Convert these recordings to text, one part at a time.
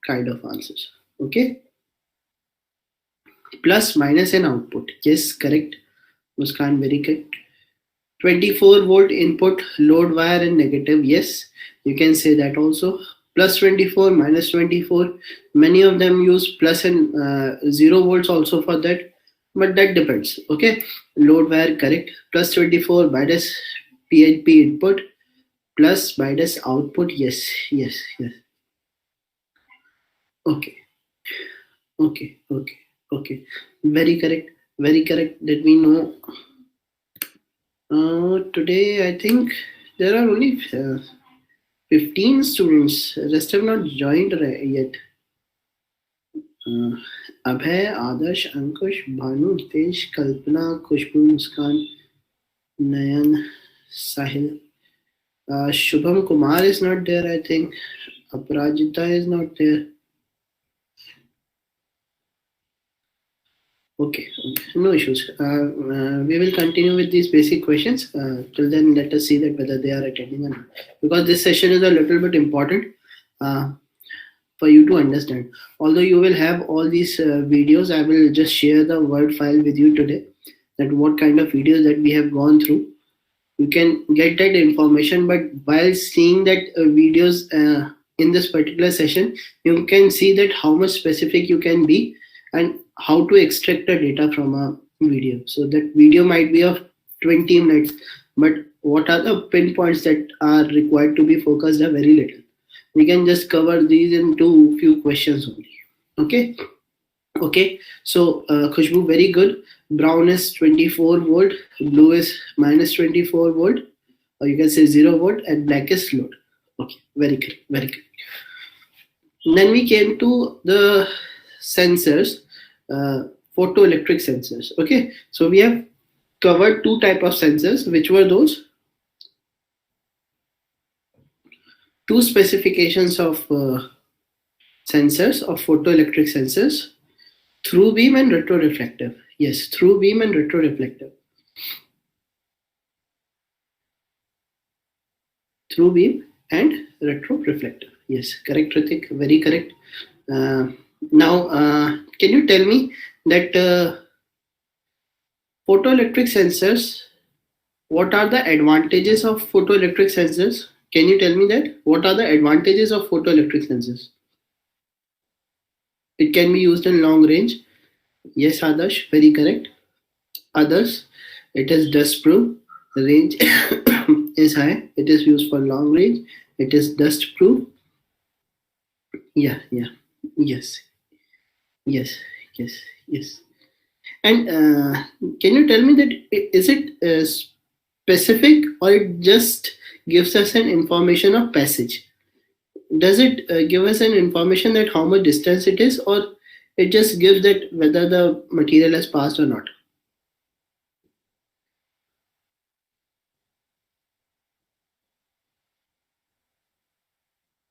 kind of answers. Okay. Plus, minus, and output. Yes, correct. Muskan, very correct. 24 volt input, load wire, and negative. Yes, you can say that also. Plus 24, minus 24. Many of them use plus and 0 volts also for that, but that depends. Okay, load wire, correct. Plus 24, minus PHP input, plus minus output. Yes, yes, yes. Okay, okay, okay, okay. Very correct, very correct. Let me know. Today, I think there are only 15 students. Rest have not joined yet. Abhay, Adarsh, Ankush, Bhanu, Tej, Kalpana, Khushbu, Muskan, Nayan, Sahil. Shubham Kumar is not there, I think. Aparajita is not there. Okay, no issues. We will continue with these basic questions. Till then, let us see that whether they are attending or not. Because this session is a little bit important for you to understand. Although you will have all these videos, I will just share the Word file with you today. That what kind of videos that we have gone through. You can get that information, but while seeing that videos in this particular session, you can see that how much specific you can be and how to extract the data from a video. So that video might be of 20 minutes, but what are the pinpoints that are required to be focused are very little. We can just cover these into few questions only. Okay. Okay. So Khushbu, very good. Brown is 24 volt, blue is minus 24 volt, or you can say 0 volt, and black is load. Okay, very good, very good. Then we came to the sensors, photoelectric sensors. Okay, so we have covered two type of sensors. Which were those? Two specifications of sensors, of photoelectric sensors: through beam and retroreflective. Yes, through beam and retroreflective. Through beam and retroreflective. Yes, correct, Ritik. Very correct. Now, can you tell me that photoelectric sensors, what are the advantages of photoelectric sensors? Can you tell me that? What are the advantages of photoelectric sensors? It can be used in long range. Yes, Adarsh, very correct. Others, it is dust proof. The range is high. It is used for long range. It is dust proof. Yeah, yeah, yes, yes, yes, yes. And can you tell me that is it specific, or it just gives us an information of passage? Does it give us an information that how much distance it is, or it just gives that whether the material has passed or not?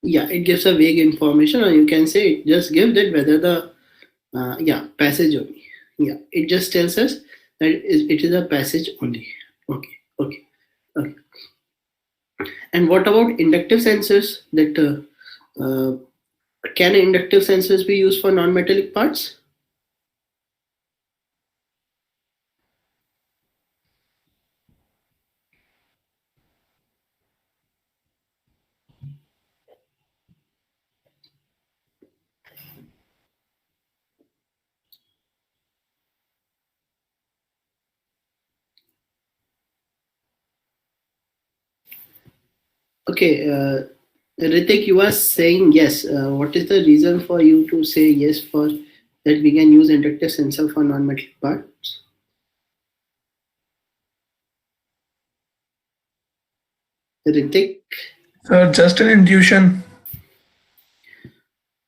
Yeah, it gives a vague information, or you can say it just gives that whether the passage only. Yeah, it just tells us that it is a passage only. Okay, okay, okay. And what about inductive sensors? That can inductive sensors be used for non-metallic parts? Okay, Ritik, you are saying yes. What is the reason for you to say yes for that we can use inductive sensor for non-metallic parts? Ritik? Just an intuition.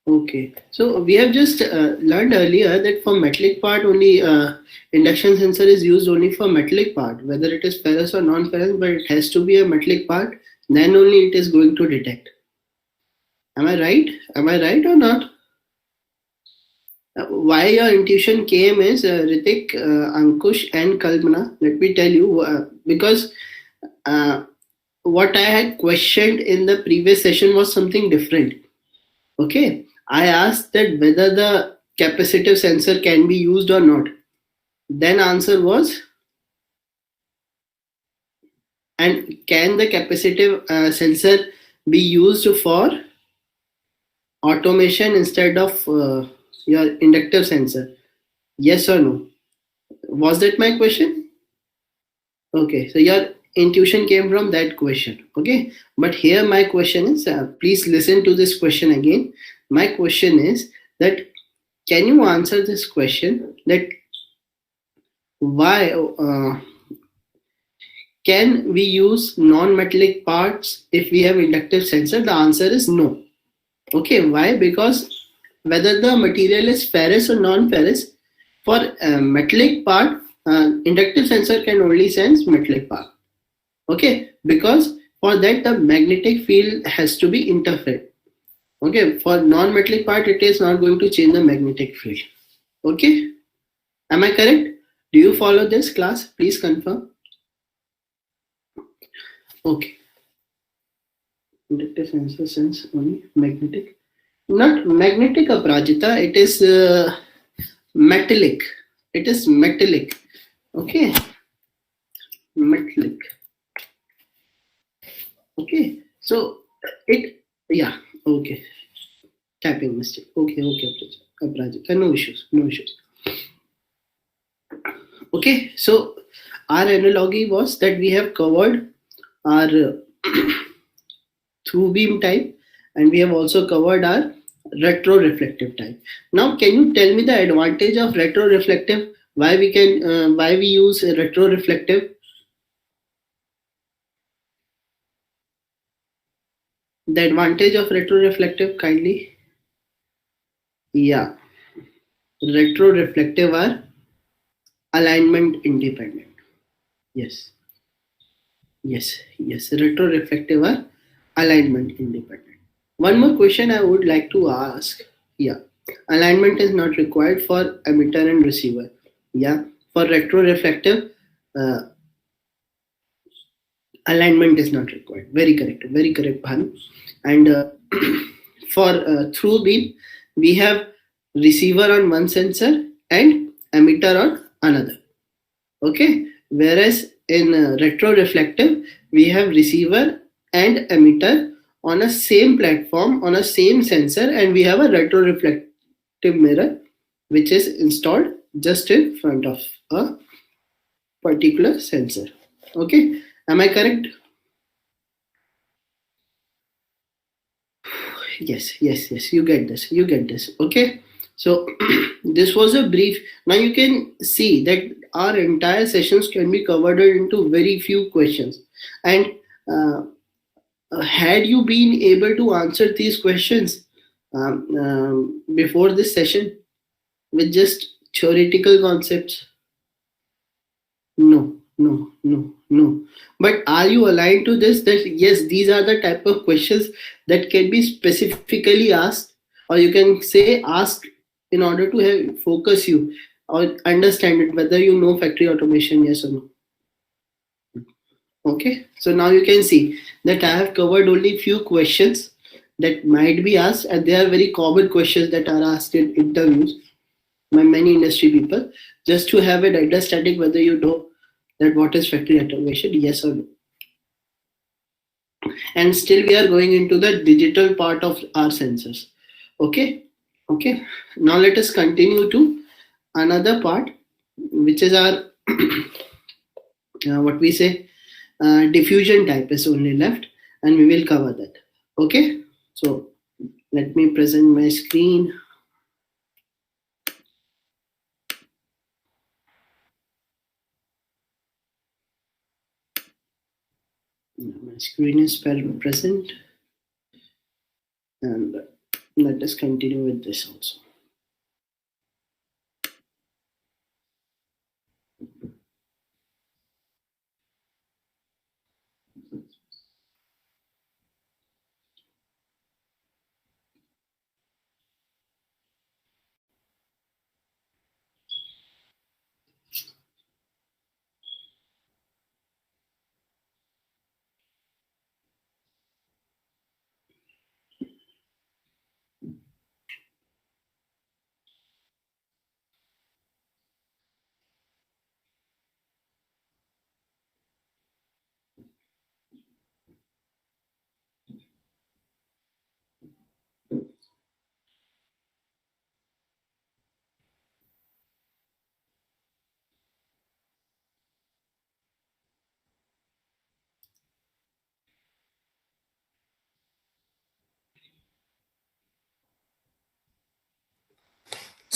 Okay, so we have just learned earlier that for metallic part only induction sensor is used only for metallic part, whether it is ferrous or non-ferrous, but it has to be a metallic part, then only it is going to detect. Am I right? Am I right or not? Why your intuition came is Ritik, Ankush, and Kalpana. Let me tell you, because what I had questioned in the previous session was something different. Okay, I asked that whether the capacitive sensor can be used or not. Then answer was, and can the capacitive sensor be used for automation instead of your inductive sensor? Yes or no? Was that my question? Okay, so your intuition came from that question. Okay, but here my question is, please listen to this question again. My question is that, can you answer this question that why can we use non-metallic parts if we have inductive sensor? The answer is no. Okay, why? Because whether the material is ferrous or non-ferrous, for metallic part, inductive sensor can only sense metallic part. Okay, because for that the magnetic field has to be interfered. Okay, for non-metallic part, it is not going to change the magnetic field. Okay, am I correct? Do you follow this class? Please confirm. Okay, inductive sensor sense only magnetic. Not magnetic, Aprajita. It is metallic. It is metallic. Okay, metallic. Okay, so it, yeah. Okay, typing mistake. Okay, Aprajita. No issues. No issues. Okay, so our analogy was that we have covered our through beam type, and we have also covered our retroreflective type. Now, can you tell me the advantage of retroreflective? Why we use retroreflective? The advantage of retroreflective, kindly. Yeah, retroreflective are alignment independent. Yes, yes. Retroreflective are alignment independent. One more question I would like to ask. Yeah, alignment is not required for emitter and receiver. Yeah, for retroreflective, uh, alignment is not required. Very correct, Bhanu. And for through beam, we have receiver on one sensor and emitter on another. Okay, whereas in retroreflective, we have receiver and emitter on a same platform, on a same sensor, and we have a retroreflective mirror which is installed just in front of a particular sensor. Okay, am I correct? Yes, you get this. Okay, so this was a brief. Now you can see that our entire sessions can be covered into very few questions, and uh, had you been able to answer these questions before this session with just theoretical concepts? No. But are you aligned to this, that yes, these are the type of questions that can be specifically asked, or you can say ask in order to have focus you or understand it, whether you know factory automation, yes or no? Okay, so now you can see that I have covered only few questions that might be asked, and they are very common questions that are asked in interviews by many industry people, just to have an understanding whether you know that what is factory automation, yes or no. And still we are going into the digital part of our sensors. Okay, now let us continue to another part, which is our what we say, diffusion type is only left, and we will cover that. Okay, so let me present my screen. My screen is present, and let us continue with this also.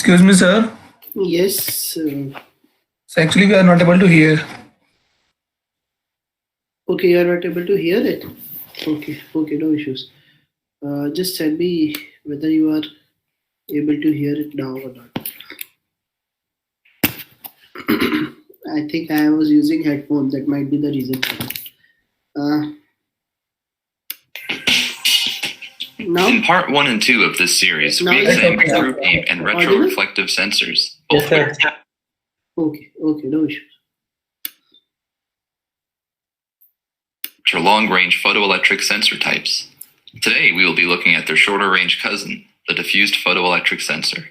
Excuse me, sir. Yes. So actually, we are not able to hear. Okay, you are not able to hear it. Okay, no issues. Just tell me whether you are able to hear it now or not. I think I was using headphones. That might be the reason. Now, in part 1 and 2 of this series, we examine true beam and retroreflective sensors. Yes, sir. Okay, no issues. Which are long-range photoelectric sensor types. Today, we will be looking at their shorter-range cousin, the diffused photoelectric sensor.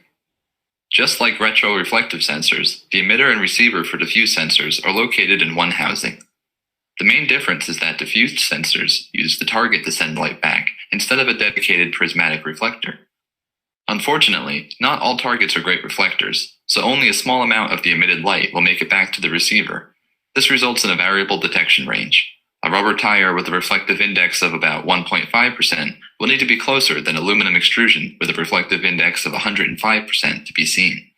Just like retroreflective sensors, the emitter and receiver for diffuse sensors are located in one housing. The main difference is that diffused sensors use the target to send light back, instead of a dedicated prismatic reflector. Unfortunately, not all targets are great reflectors, so only a small amount of the emitted light will make it back to the receiver. This results in a variable detection range. A rubber tire with a reflective index of about 1.5% will need to be closer than aluminum extrusion with a reflective index of 105% to be seen.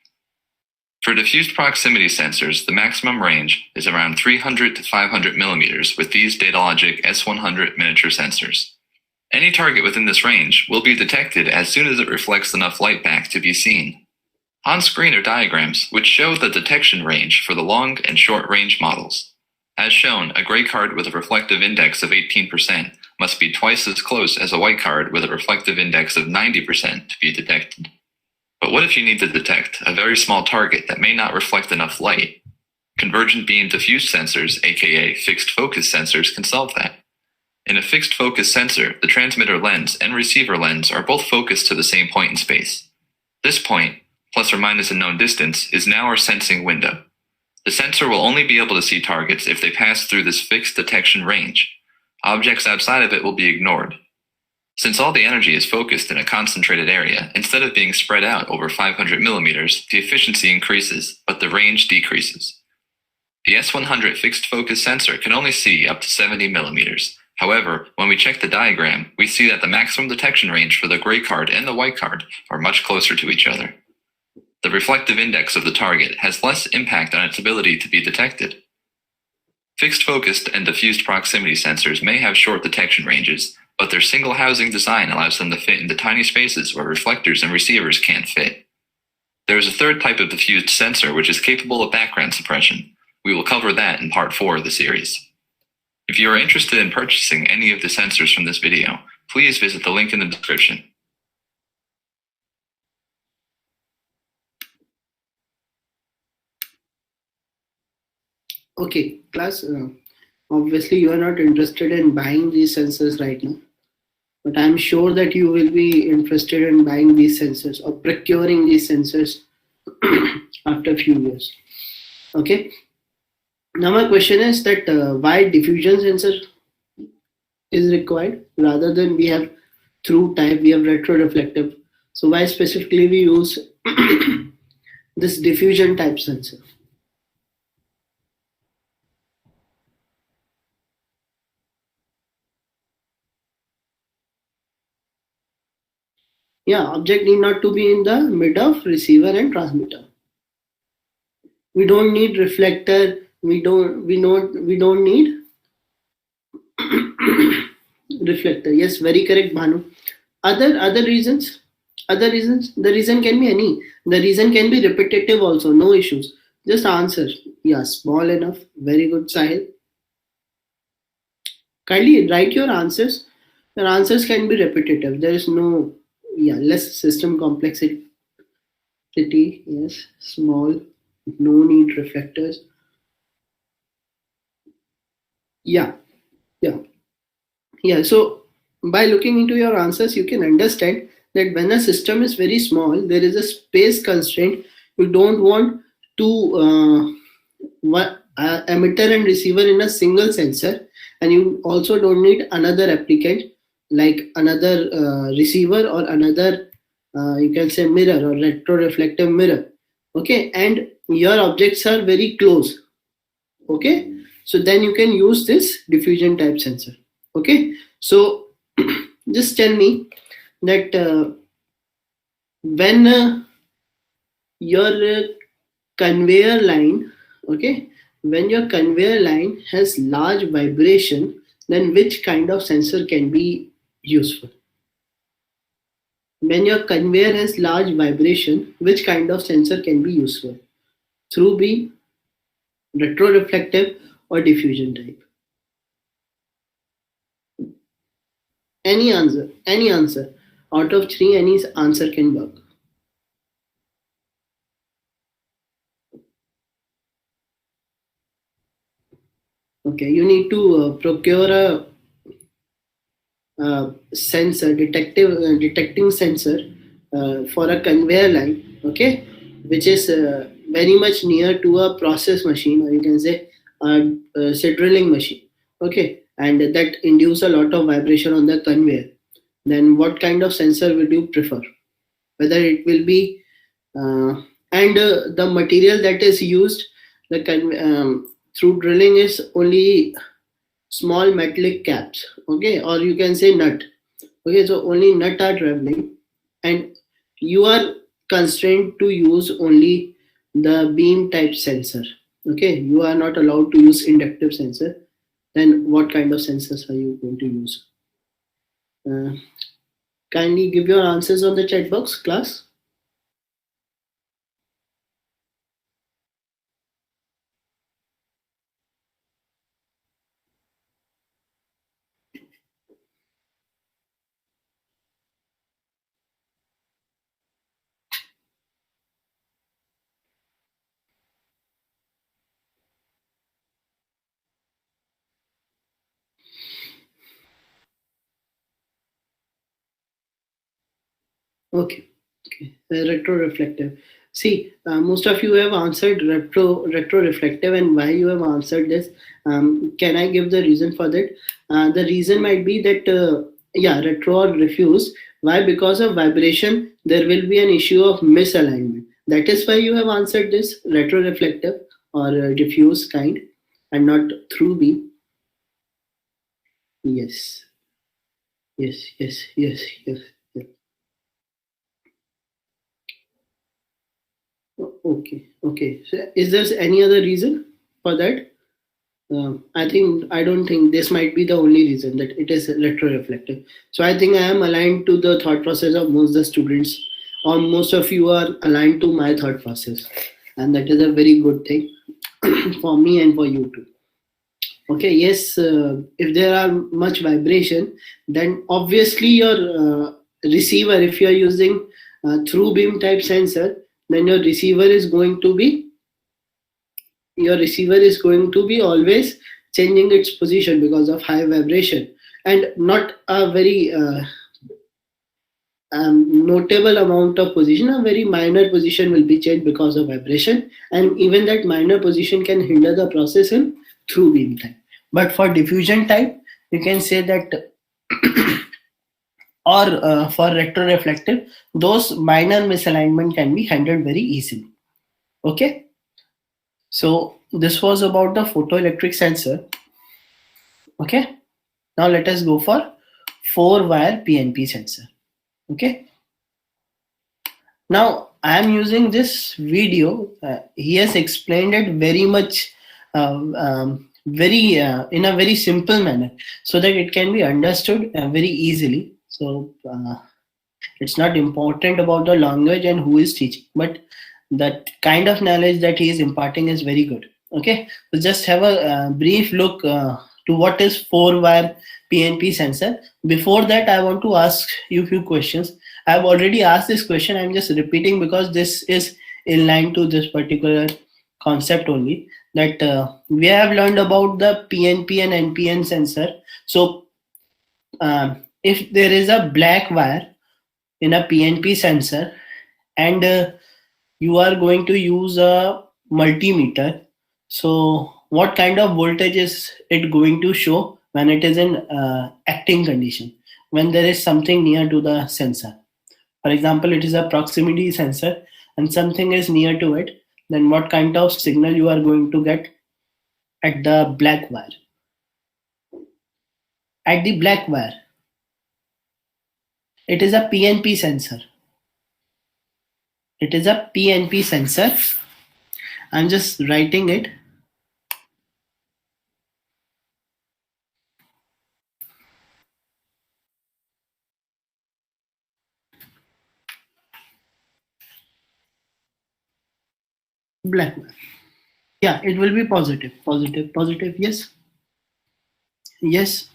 For diffused proximity sensors, the maximum range is around 300 to 500 millimeters with these Datalogic S100 miniature sensors. Any target within this range will be detected as soon as it reflects enough light back to be seen. On screen are diagrams which show the detection range for the long and short range models. As shown, a gray card with a reflective index of 18% must be twice as close as a white card with a reflective index of 90% to be detected. But what if you need to detect a very small target that may not reflect enough light? Convergent beam diffuse sensors, aka fixed focus sensors, can solve that. In a fixed focus sensor, the transmitter lens and receiver lens are both focused to the same point in space. This point, plus or minus a known distance, is now our sensing window. The sensor will only be able to see targets if they pass through this fixed detection range. Objects outside of it will be ignored. Since all the energy is focused in a concentrated area, instead of being spread out over 500 millimeters, the efficiency increases, but the range decreases. The S100 fixed focus sensor can only see up to 70 millimeters. However, when we check the diagram, we see that the maximum detection range for the gray card and the white card are much closer to each other. The reflective index of the target has less impact on its ability to be detected. Fixed focused and diffused proximity sensors may have short detection ranges, but their single housing design allows them to fit into tiny spaces where reflectors and receivers can't fit. There is a third type of diffused sensor which is capable of background suppression. We will cover that in part 4 of the series. If you are interested in purchasing any of the sensors from this video, please visit the link in the description. Okay, class, obviously you are not interested in buying these sensors right now, but I'm sure that you will be interested in buying these sensors or procuring these sensors after a few years. Okay. Now my question is that why diffusion sensor is required rather than we have through type, we have retroreflective. So why specifically we use this diffusion type sensor? Yeah, object need not to be in the mid of receiver and transmitter. We don't need reflector. We don't need reflector. Yes, very correct, Bhanu. Other reasons. The reason can be any. The reason can be repetitive also. No issues. Just answer. Yeah, small enough. Very good, Sahil. Kindly write your answers. Your answers can be repetitive. There is no less system complexity. Yes, small. No need reflectors. Yeah. So by looking into your answers, you can understand that when a system is very small, there is a space constraint. You don't want to emitter and receiver in a single sensor, and you also don't need another applicant like another receiver or another you can say mirror or retroreflective mirror. Okay, and your objects are very close. Okay, so then you can use this diffusion type sensor. Okay, so just tell me that when your conveyor line, okay, when your conveyor line has large vibration, then which kind of sensor can be useful? When your conveyor has large vibration, which kind of sensor can be useful? Through beam, retroreflective, or diffusion type? Any answer, any answer. Out of three, any answer can work. Okay, you need to procure a sensor, detecting sensor for a conveyor line, okay, which is very much near to a process machine, or you can say a drilling machine, okay, and that induce a lot of vibration on the conveyor. Then what kind of sensor would you prefer? Whether it will be and the material that is used, through drilling is only small metallic caps, okay, or you can say nut, okay, so only nut are traveling, and you are constrained to use only the beam type sensor, okay, you are not allowed to use inductive sensor. Then what kind of sensors are you going to use? uh, Kindly give your answers on the chat box, class. Okay, okay. Retroreflective. See, most of you have answered retroreflective, and why you have answered this? Can I give the reason for that? The reason might be that yeah, retro or refuse. Why? Because of vibration, there will be an issue of misalignment. That is why you have answered this retroreflective or diffuse kind, and not through beam. Yes, yes, yes, yes, yes, yes. Okay, okay. So is there any other reason for that? I don't think this might be the only reason that it is retroreflective. So I think I am aligned to the thought process of most of the students, or most of you are aligned to my thought process, and that is a very good thing for me and for you too. Okay, yes, if there are much vibration, then obviously your receiver, if you are using through beam type sensor, then your receiver is going to be always changing its position because of high vibration, and not a very notable amount of position. A very minor position will be changed because of vibration, and even that minor position can hinder the process in through beam type. But for diffusion type, you can say that or for retroreflective, those minor misalignment can be handled very easily. Okay, so this was about the photoelectric sensor. Okay, now let us go for 4-wire PNP sensor. Okay, now I am using this video. He has explained it very much, very in a very simple manner, so that it can be understood very easily. So it's not important about the language and who is teaching, but that kind of knowledge that he is imparting is very good. Okay, so just have a brief look to what is 4-wire PNP sensor. Before that, I want to ask you a few questions. I've already asked this question. I'm just repeating because this is in line to this particular concept only. That we have learned about the PNP and NPN sensor. So if there is a black wire in a PNP sensor, and you are going to use a multimeter, so what kind of voltage is it going to show when it is in acting condition, when there is something near to the sensor? For example, it is a proximity sensor and something is near to it, then what kind of signal you are going to get at the black wire? At the black wire, it is a PNP sensor. It is a PNP sensor. I'm just writing it. Black. Yeah, it will be positive. Positive, positive. Yes. Yes.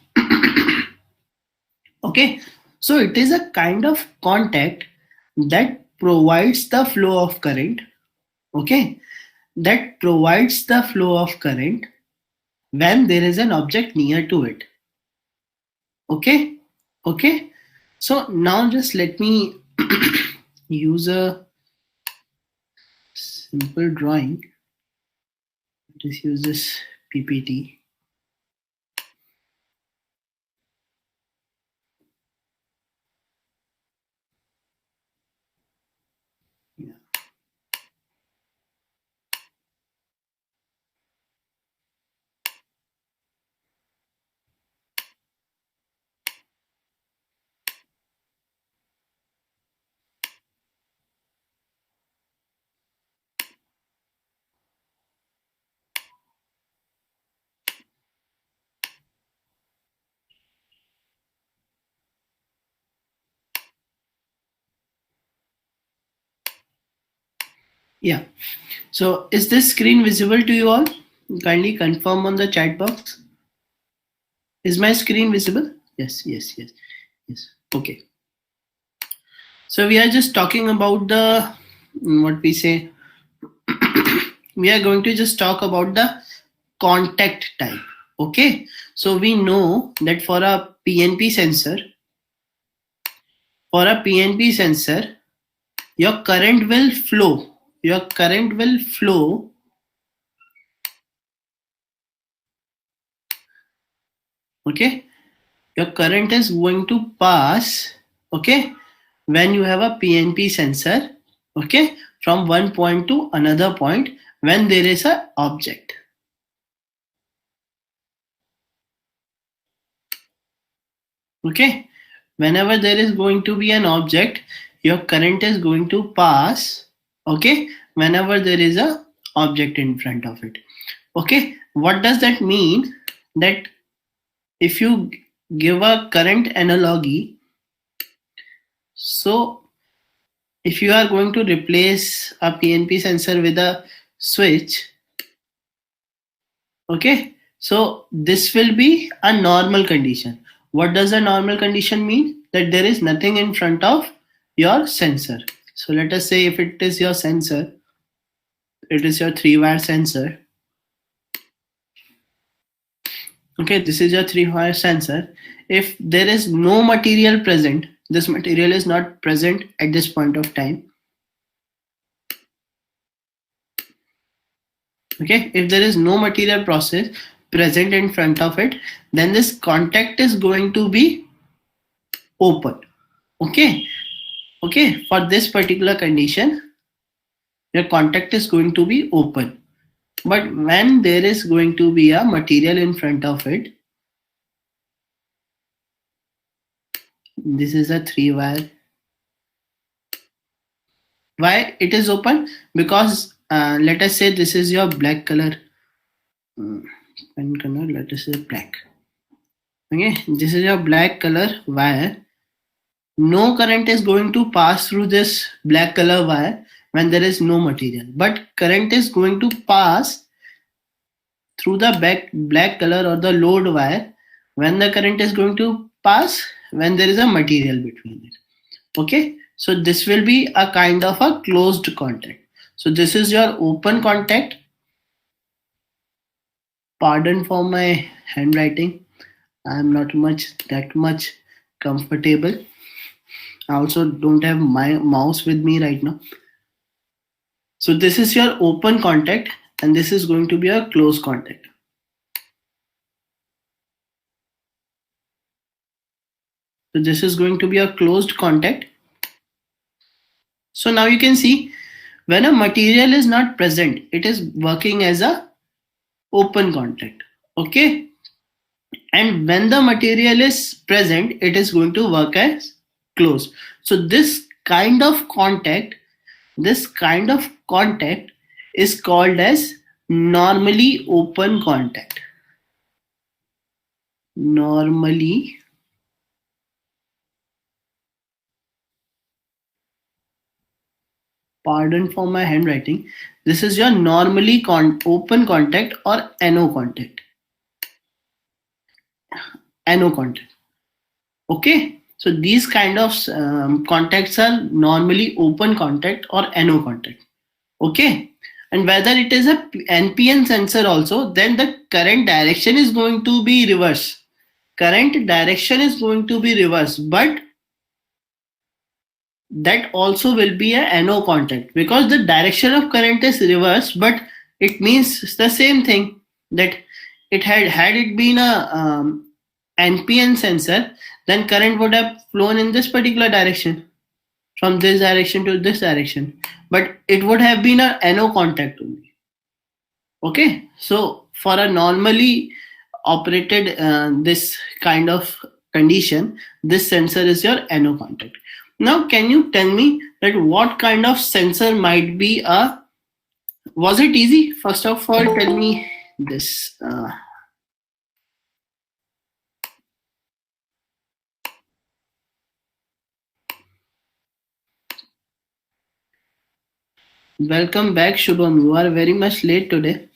Okay. So it is a kind of contact that provides the flow of current. Okay. That provides the flow of current when there is an object near to it. Okay. Okay. So now just let me use a simple drawing. Just use this PPT. Yeah. Yeah. So is this screen visible to you all? Kindly confirm on the chat box. Is my screen visible? Yes, yes, yes, yes. Okay. So we are just talking about the what we say. We are going to just talk about the contact type. Okay. So we know that for a PNP sensor, your current will flow. Your current will flow. Okay. Your current is going to pass. Okay. When you have a PNP sensor, okay, from one point to another point when there is a object. Okay, whenever there is going to be an object, your current is going to pass. Okay, whenever there is a object in front of it. Okay, what does that mean? That if you give a current analogy, so if you are going to replace a PNP sensor with a switch, okay, so this will be a normal condition. What does a normal condition mean? That there is nothing in front of your sensor. So let us say if it is your sensor, it is your 3-wire sensor. Okay, this is your 3-wire sensor. If there is no material present, this material is not present at this point of time. Okay, if there is no material process present in front of it, then this contact is going to be open. Okay, okay, for this particular condition, your contact is going to be open. But when there is going to be a material in front of it, this is a 3-wire. Why it is open? Because let us say this is your black color. Let us say black. Okay, this is your black color wire. No current is going to pass through this black color wire when there is no material, but current is going to pass through the black color or the load wire when the current is going to pass when there is a material between it. Okay, so this will be a kind of a closed contact. So this is your open contact. Pardon for my handwriting, I am not that much comfortable. I also don't have my mouse with me right now. So this is your open contact and this is going to be a closed contact. So this is going to be a closed contact. So now you can see when a material is not present, it is working as a open contact. Okay. And when the material is present, it is going to work as closed. So this kind of contact This kind of contact is called as normally open contact. Normally pardon for my handwriting. This is your normally open contact or NO contact. NO contact. Okay. So these kind of contacts are normally open contact or NO contact. Okay. And whether it is a NPN sensor also, then the current direction is going to be reverse. Current direction is going to be reverse, but that also will be a NO contact because the direction of current is reverse, but it means the same thing that had it been a NPN sensor, then current would have flown in this particular direction from this direction to this direction, but it would have been a NO contact only. Okay, so for a normally operated this kind of condition, this sensor is your NO contact. Now, can you tell me that what kind of sensor might be a? Was it easy? First of all, tell me this. Welcome back, Shubham. You are very much late today.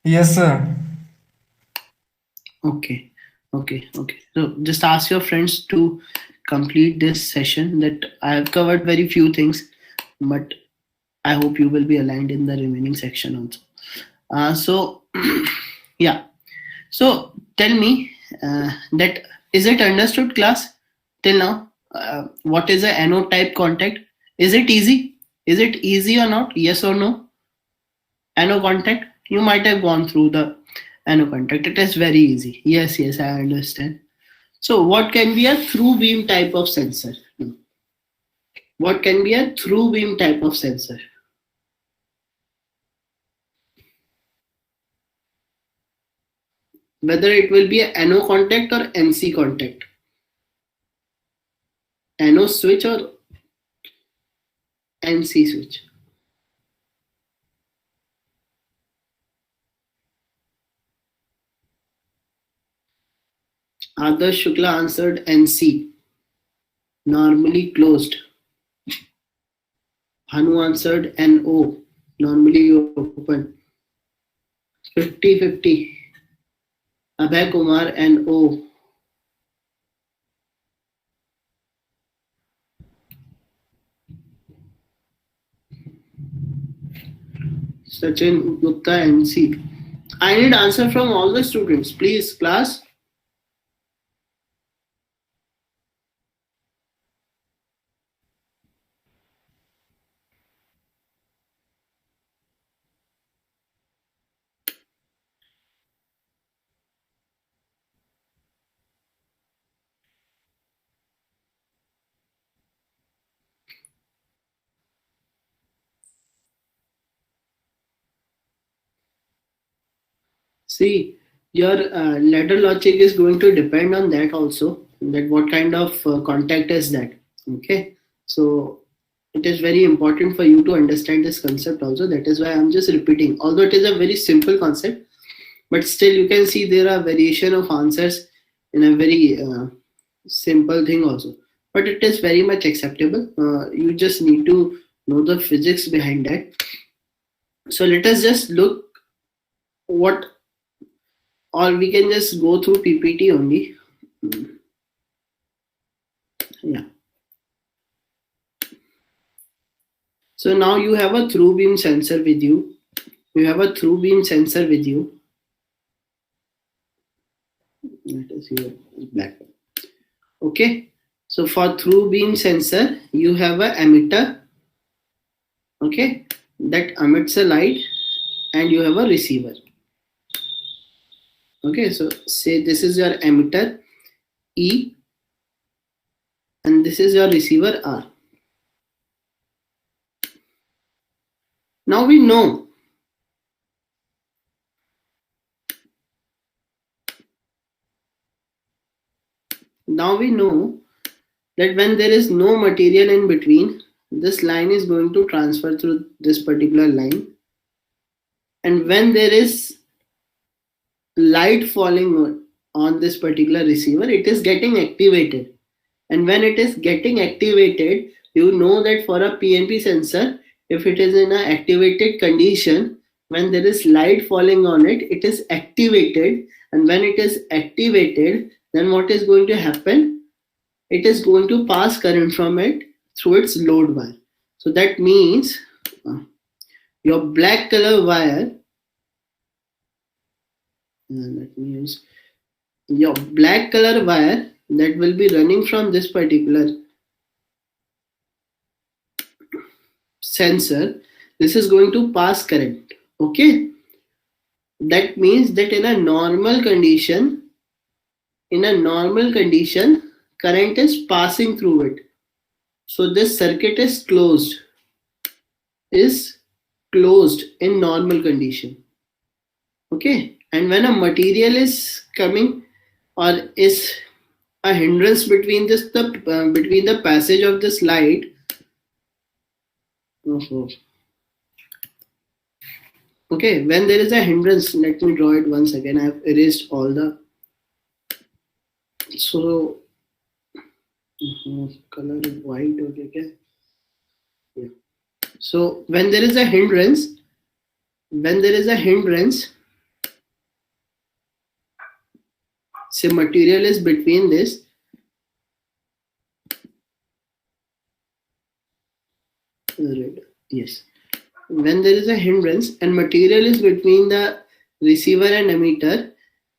Yes, sir. Okay, okay. So just ask your friends to complete this session. That I have covered very few things, but I hope you will be aligned in the remaining section also. So yeah. So tell me that is it understood, class, till now? What is a NO type contact? Is it easy? Is it easy or not? Yes or no? NO contact. You might have gone through the NO contact. It is very easy. Yes, I understand. So what can be a through beam type of sensor? What can be a through beam type of sensor? Whether it will be a NO contact or NC contact. NO switch or NC switch. Adarsh Shukla answered NC, normally closed. Hanu answered NO, normally open. 50-50. Abhay Kumar NO. Sachin Gupta NC. I need answer from all the students. Please, class. See, your ladder logic is going to depend on that also. That what kind of contact is that? Okay, so it is very important for you to understand this concept also. That is why I'm just repeating. Although it is a very simple concept, but still you can see there are variation of answers in a very simple thing also. But it is very much acceptable. You just need to know the physics behind that. So let us just look what, or we can just go through PPT only. Yeah. So now you have a through beam sensor with you. You have a through beam sensor with you. Let us see black one. Okay. So for through beam sensor, you have a emitter. Okay. That emits a light, and you have a receiver. Okay. So say this is your emitter E, and this is your receiver R. Now we know Now we know that when there is no material in between, this line is going to transfer through this particular line. And when there is light falling on this particular receiver, it is getting activated. And when it is getting activated, you know that for a PNP sensor, if it is in an activated condition, when there is light falling on it, it is activated. And when it is activated, then what is going to happen? It is going to pass current from it through its load wire. So that means your black color wire, let me use your black color wire that will be running from this particular sensor, this is going to pass current. Okay, that means that in a normal condition, current is passing through it. So this circuit is closed in normal condition. Okay, and when a material is coming or is a hindrance between the passage of this light. Okay, when there is a hindrance, let me draw it once again. I have erased all the color is white. Okay. Yeah. So when there is a hindrance, say material is between this. Red. Yes. When there is a hindrance and material is between the receiver and emitter,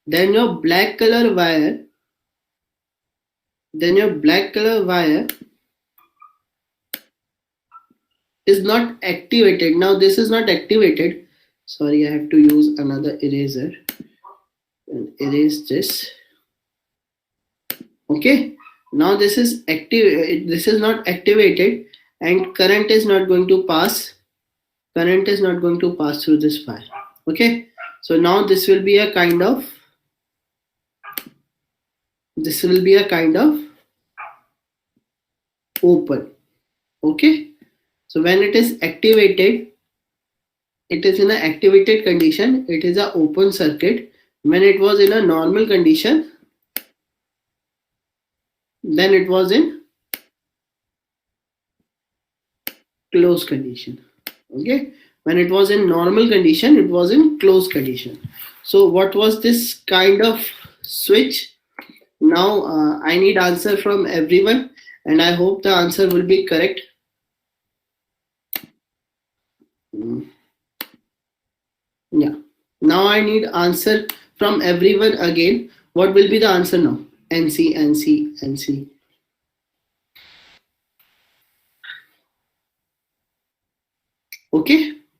then your black color wire is not activated. Now this is not activated. Sorry, I have to use another eraser and erase this. Okay, now this is active. This is not activated and current is not going to pass through this wire. Okay, so now this will be a kind of open. Okay, so when it is activated, it is in an activated condition, it is an open circuit. When it was in a normal condition, then it was in closed condition. Okay, when it was in normal condition, it was in closed condition. So what was this kind of switch? Now I need answer from everyone and I hope the answer will be correct. Yeah, now I need answer from everyone again. What will be the answer now? NC.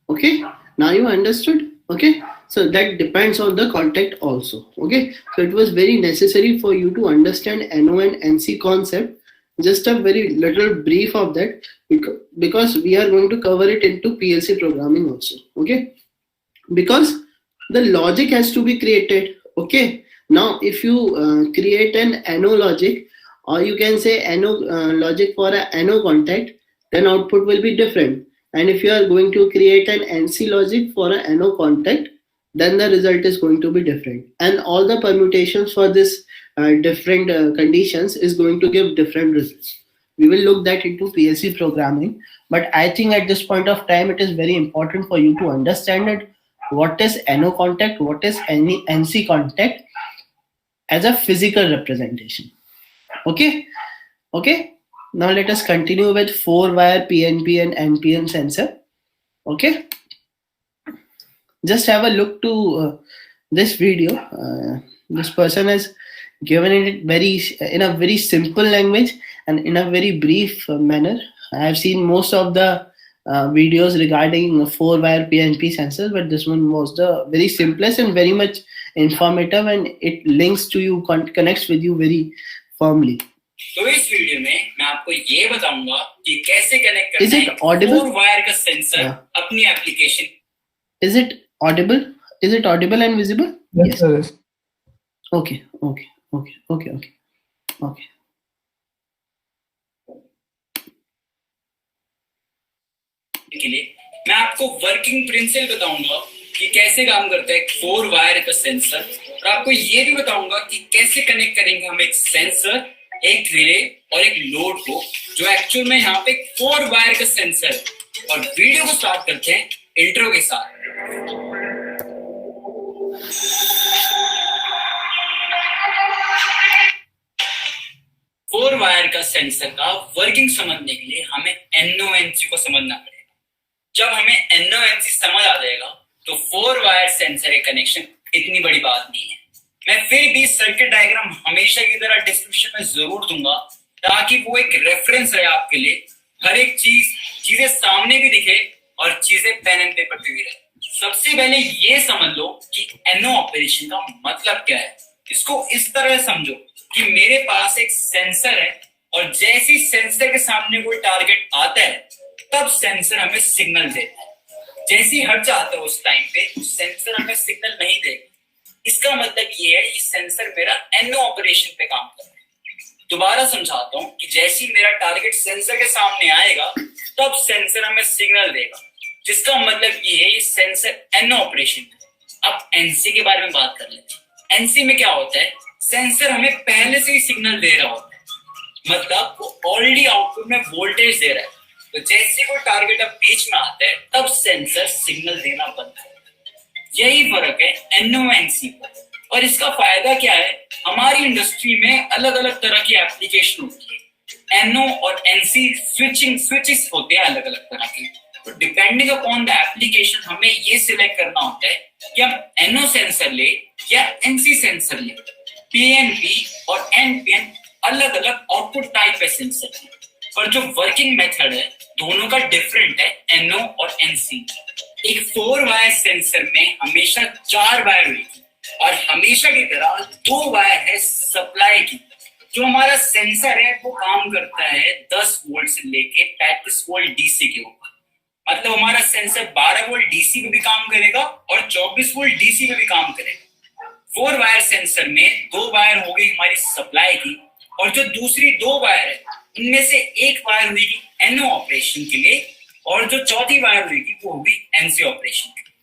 Okay, now you understood. Okay, so that depends on the contact also. Okay, so it was very necessary for you to understand NO and NC concept. Just a very little brief of that, because we are going to cover it into PLC programming also. Okay, because the logic has to be created. Okay, now if you create an NO logic, or you can say NO logic for a NO contact, then output will be different. And if you are going to create an NC logic for a NO contact, then the result is going to be different. And all the permutations for this different conditions is going to give different results. We will look that into PLC programming. But I think at this point of time, it is very important for you to understand it. What is NO contact? What is NC contact as a physical representation? Okay. Now let us continue with 4-wire PNP and NPN sensor. Okay. Just have a look to this video. This person has given it in a very simple language and in a very brief manner. I have seen most of the videos regarding 4-wire PNP sensors, but this one was the very simplest and very much informative, and it links to you, connects with you very firmly. तो इस video में मैं आपको ये बताऊंगा कि कैसे connect करना है 4-वायर का सेंसर अपनी application. Is it audible? Is it audible and visible? Yes. Okay. Okay के लिए मैं आपको वर्किंग प्रिंसिपल बताऊंगा कि कैसे काम करता है एक 4 वायर का सेंसर, और आपको ये भी बताऊंगा कि कैसे कनेक्ट करेंगे हम एक सेंसर, एक रिले और एक लोड को, जो एक्चुअल में यहाँ पे 4 वायर का सेंसर है। और वीडियो को स्टार्ट करते हैं इंट्रो के साथ। फोर वायर का सेंसर का वर्किंग समझने के लिए हमें NONC को समझना पड़ेगा। जब हमें NONC समझ आ जाएगा तो 4 वायर सेंसर के कनेक्शन इतनी बड़ी बात नहीं है। मैं फिर भी सर्किट डायग्राम हमेशा की तरह डिस्क्रिप्शन में जरूर दूंगा, ताकि वो एक रेफरेंस रहे आपके लिए। हर एक चीजें सामने भी दिखे और चीजें पेन एंड पेपर पे भी रहे। सबसे पहले ये समझ लो कि NO ऑपरेशन का मतलब क्या है। इसको इस तरह समझो कि मेरे पास एक सेंसर है, और जैसे ही सेंसर के सामने कोई टारगेट आता है तब सेंसर हमें सिग्नल देता है। जैसे ही हट जाता है उस टाइम पे सेंसर हमें सिग्नल नहीं देगा। इसका मतलब ये है कि सेंसर मेरा NO ऑपरेशन पे काम कर रहा है। दोबारा समझाता हूँ कि जैसे ही मेरा टारगेट सेंसर के सामने आएगा तब सेंसर हमें सिग्नल देगा, जिसका मतलब ये है सेंसर NO ऑपरेशन। अब NC के बारे में बात कर लेते हैं। NC में क्या होता है, सेंसर हमें पहले से ही सिग्नल दे रहा होता है, मतलब वो ऑलरेडी आउटपुट में वोल्टेज दे रहा है। तो जैसे कोई टारगेट अब बीच में आता है तब सेंसर सिग्नल देना बंद है। यही फर्क है NONC का। और इसका फायदा क्या है, हमारी इंडस्ट्री में अलग अलग तरह की एप्लीकेशन होती है। NO और NC स्विचेस होते हैं अलग अलग तरह के। तो डिपेंडिंग अपॉन द एप्लीकेशन हमें ये सिलेक्ट करना होता है कि हम NO सेंसर ले या NC सेंसर ले। PNP और NPN अलग अलग आउटपुट टाइप है सेंसर की, पर जो वर्किंग मेथड है दोनों का डिफरेंट है, NO और NC। एक 4 वायर सेंसर में हमेशा 4 वायर होगी, और हमेशा की तरह 2 वायर है सप्लाई की। जो हमारा सेंसर है वो काम करता है 10 वोल्ट से लेके 35 वोल्ट DC के ऊपर। मतलब हमारा सेंसर 12 वोल्ट DC पे भी काम करेगा और 24 वोल्ट DC पे भी काम करेगा। 4 वायर सेंसर में 2 वायर हो गई हमारी सप्लाई की, और जो दूसरी 2 वायर है उनमें से एक वायर हुई NO ऑपरेशन के लिए, और जो चौथी वायर हुई वो होगी NC ऑपरेशन के लिए।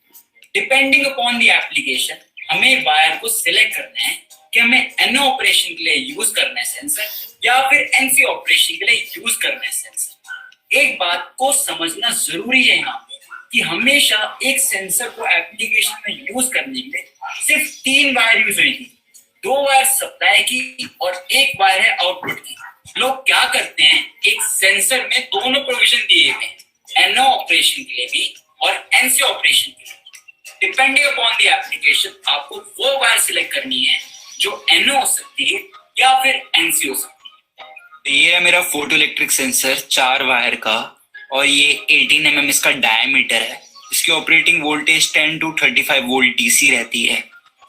डिपेंडिंग अपॉन द एप्लीकेशन हमें वायर को सिलेक्ट करना है कि हमें NO ऑपरेशन के लिए यूज करना है सेंसर, या फिर NC ऑपरेशन के लिए यूज करना है सेंसर। एक बात को समझना जरूरी है यहाँ कि हमेशा एक सेंसर को एप्लीकेशन में यूज करने के लिए सिर्फ 3 वायर यूज होगी। 2 वायर सप्लाई की और 1 वायर है आउटपुट की। लोग क्या करते हैं, एक सेंसर में दोनों प्रोविजन दिए हुए हैं, NO ऑपरेशन के लिए भी और NC ऑपरेशन के लिए। डिपेंडिंग अपॉन द एप्लीकेशन आपको वो वायर सिलेक्ट करनी है जो NO हो सकती है या फिर NC हो सकती है। तो ये है मेरा फोटो इलेक्ट्रिक सेंसर 4 वायर का, और ये 18 mm इसका डायमीटर है। इसकी operating voltage 10 to 35 volt DC रहती है।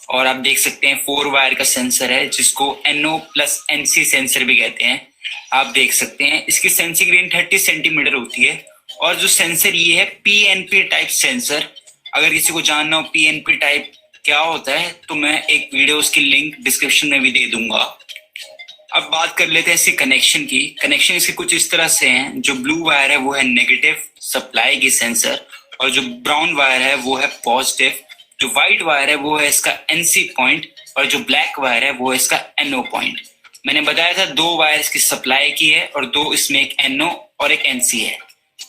और आप देख सकते हैं 4 वायर का सेंसर है, जिसको NO प्लस NC सेंसर भी कहते हैं। आप देख सकते हैं इसकी सेंसिंग रेंज 30 सेंटीमीटर होती है। और जो सेंसर ये है PNP टाइप सेंसर। अगर किसी को जानना हो PNP टाइप क्या होता है तो मैं एक वीडियो उसकी लिंक डिस्क्रिप्शन में भी दे दूंगा। अब बात कर लेते हैं इसके कनेक्शन की। कनेक्शन इसके कुछ इस तरह से हैं। जो ब्लू वायर है वो है नेगेटिव सप्लाई की सेंसर, और जो ब्राउन वायर है वो है पॉजिटिव। जो व्हाइट वायर है वो है इसका NC पॉइंट, और जो ब्लैक वायर है वो है इसका NO पॉइंट। मैंने बताया था 2 वायर इसकी सप्लाई की है और 2 इसमें एक NO और एक NC है।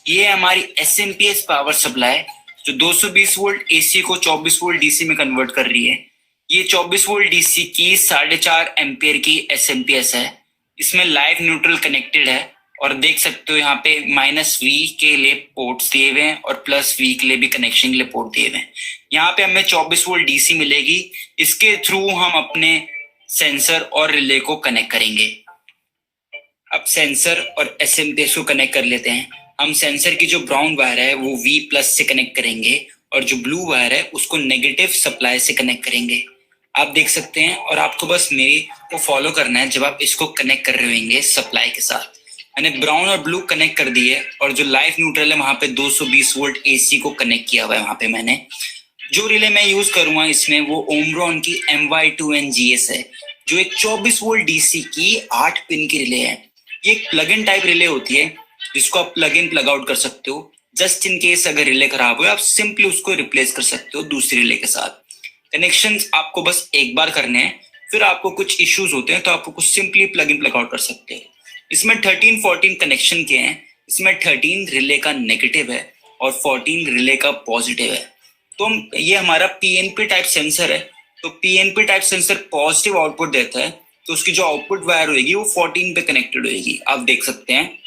ये है हमारी SMPS पावर सप्लाई, जो 220 वोल्ट AC को 24 वोल्ट DC में कन्वर्ट कर रही है। ये 24 वोल्ट DC की 4.5 एम्पियर की SMPS है। इसमें लाइव न्यूट्रल कनेक्टेड है, और देख सकते हो यहाँ पे -V के लिए पोर्ट्स दिए हुए हैं और +V के लिए भी कनेक्शन के लिए पोर्ट दिए हुए हैं। यहाँ पे हमें 24 वोल्ट DC मिलेगी। इसके थ्रू हम अपने सेंसर और रिले को कनेक्ट करेंगे। अब सेंसर और SMPS को कनेक्ट कर लेते हैं। हम सेंसर की जो ब्राउन वायर है वो V+ से कनेक्ट करेंगे, और जो ब्लू वायर है उसको नेगेटिव सप्लाई से कनेक्ट करेंगे। आप देख सकते हैं, और आपको बस मेरी को फॉलो करना है जब आप इसको कनेक्ट कर रहे होंगे सप्लाई के साथ। मैंने ब्राउन और ब्लू कनेक्ट कर दिए, और जो लाइव न्यूट्रल है वहां पे 220 वोल्ट AC को कनेक्ट किया हुआ है। वहां पे मैंने जो रिले मैं यूज करूंगा इसमें वो ओमरॉन की MY2NGS है। जो एक 24 वोल्ट डीसी की 8 पिन की रिले है। ये एक प्लग इन टाइप रिले होती है जिसको आप प्लग इन प्लग आउट कर सकते हो। जस्ट इन केस अगर रिले खराब हो आप सिंपली उसको रिप्लेस कर सकते हो दूसरी रिले के साथ। कनेक्शंस आपको बस एक बार करने हैं, फिर आपको कुछ इश्यूज होते हैं तो आप कुछ simply plug in plug out कर सकते हैं। इसमें 13-14 कनेक्शन के हैं। इसमें 13 रिले का नेगेटिव है और 14 रिले का पॉजिटिव है। तो ये हमारा पीएनपी टाइप सेंसर है। तो PNP type sensor positive output देता है, तो उसकी जो आउटपुट वायर होगी वो 14 पे कनेक्टेड होगी। आप देख सकते हैं।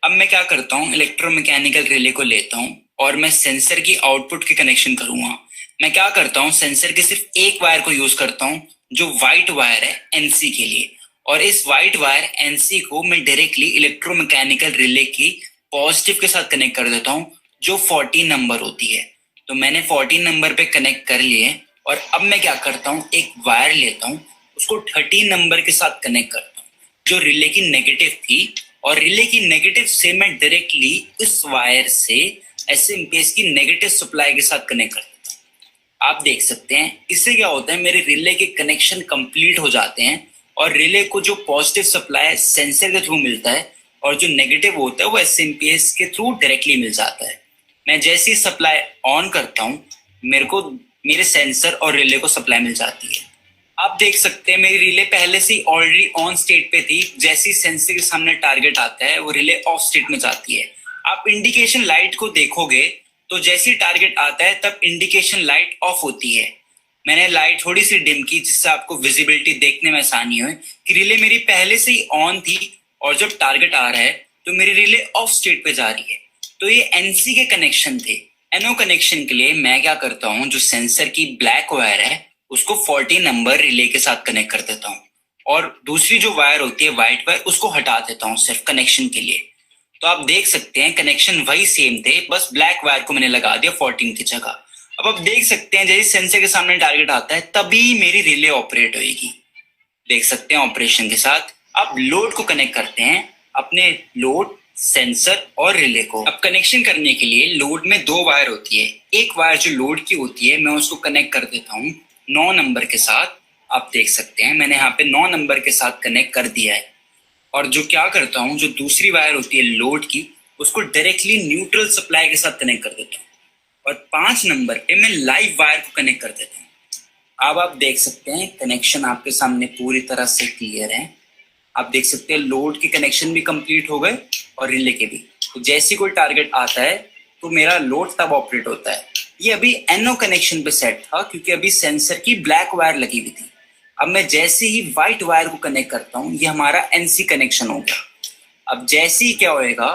अब मैं क्या करता हूँ, इलेक्ट्रोमैकेनिकल रिले को लेता हूँ और मैं सेंसर की आउटपुट के कनेक्शन करूंगा। मैं क्या करता हूँ, सेंसर के सिर्फ एक वायर को यूज करता हूँ जो व्हाइट वायर है एनसी के लिए, और इस व्हाइट वायर एनसी को मैं डायरेक्टली इलेक्ट्रोमैकेनिकल रिले की पॉजिटिव के साथ कनेक्ट कर देता हूँ जो 14 नंबर होती है। तो मैंने 14 नंबर पे कनेक्ट कर लिए और अब मैं क्या करता हूँ, एक वायर लेता हूँ उसको 13 नंबर के साथ कनेक्ट करता हूँ जो रिले की नेगेटिव थी, और रिले की नेगेटिव से मैं डायरेक्टली इस वायर से एसएमपीएस की नेगेटिव सप्लाई के साथ कनेक्ट कर देता हूँ। आप देख सकते हैं इससे क्या होता है, मेरे रिले के कनेक्शन कंप्लीट हो जाते हैं और रिले को जो पॉजिटिव सप्लाई सेंसर के थ्रू मिलता है और जो नेगेटिव होता है वो एसएमपीएस के थ्रू डायरेक्टली मिल जाता है। मैं जैसे ही सप्लाई ऑन करता हूँ मेरे को मेरे सेंसर और रिले को सप्लाई मिल जाती है। आप देख सकते हैं मेरी रिले पहले से ही ऑलरेडी ऑन स्टेट पे थी। जैसे ही सेंसर के सामने टारगेट आता है वो रिले ऑफ स्टेट में जाती है। आप इंडिकेशन लाइट को देखोगे तो जैसे ही टारगेट आता है तब इंडिकेशन लाइट ऑफ होती है। मैंने लाइट थोड़ी सी डिम की जिससे आपको विजिबिलिटी देखने में आसानी हो कि रिले मेरी पहले से ही ऑन थी और जब टारगेट आ रहा है तो मेरी रिले ऑफ स्टेट पे जा रही है। तो ये एनसी के कनेक्शन थे। एनओ कनेक्शन के लिए मैं क्या करता हूँ, जो सेंसर की ब्लैक वायर है उसको 14 नंबर रिले के साथ कनेक्ट कर देता हूँ और दूसरी जो वायर होती है व्हाइट वायर उसको हटा देता हूँ सिर्फ कनेक्शन के लिए। तो आप देख सकते हैं कनेक्शन वही सेम थे, बस ब्लैक वायर को मैंने लगा दिया 14 की जगह। अब आप देख सकते हैं जैसे सेंसर के सामने टारगेट आता है तभी मेरी रिले ऑपरेट होगी। देख सकते हैं ऑपरेशन के साथ। अब लोड को कनेक्ट करते हैं, अपने लोड सेंसर और रिले को। अब कनेक्शन करने के लिए लोड में दो वायर होती है। एक वायर जो लोड की होती है मैं उसको कनेक्ट कर देता हूँ 9 नंबर के साथ। आप देख सकते हैं मैंने यहाँ पे 9 नंबर के साथ कनेक्ट कर दिया है। और जो क्या करता हूँ, जो दूसरी वायर होती है लोड की उसको डायरेक्टली न्यूट्रल सप्लाई के साथ कनेक्ट कर देता हूँ और 5 नंबर पे मैं लाइव वायर को कनेक्ट कर देता हूँ। अब आप देख सकते हैं कनेक्शन आपके सामने पूरी तरह से क्लियर है। आप देख सकते हैं लोड के कनेक्शन भी कंप्लीट हो गए और रिले के भी। तो जैसे कोई टारगेट आता है तो मेरा लोड तब ऑपरेट होता है। ये अभी एनओ कनेक्शन पे सेट था क्योंकि अभी सेंसर की ब्लैक वायर लगी हुई थी। अब मैं जैसे ही व्हाइट वायर को कनेक्ट करता हूँ ये हमारा एनसी कनेक्शन हो गया। अब जैसे ही क्या होएगा,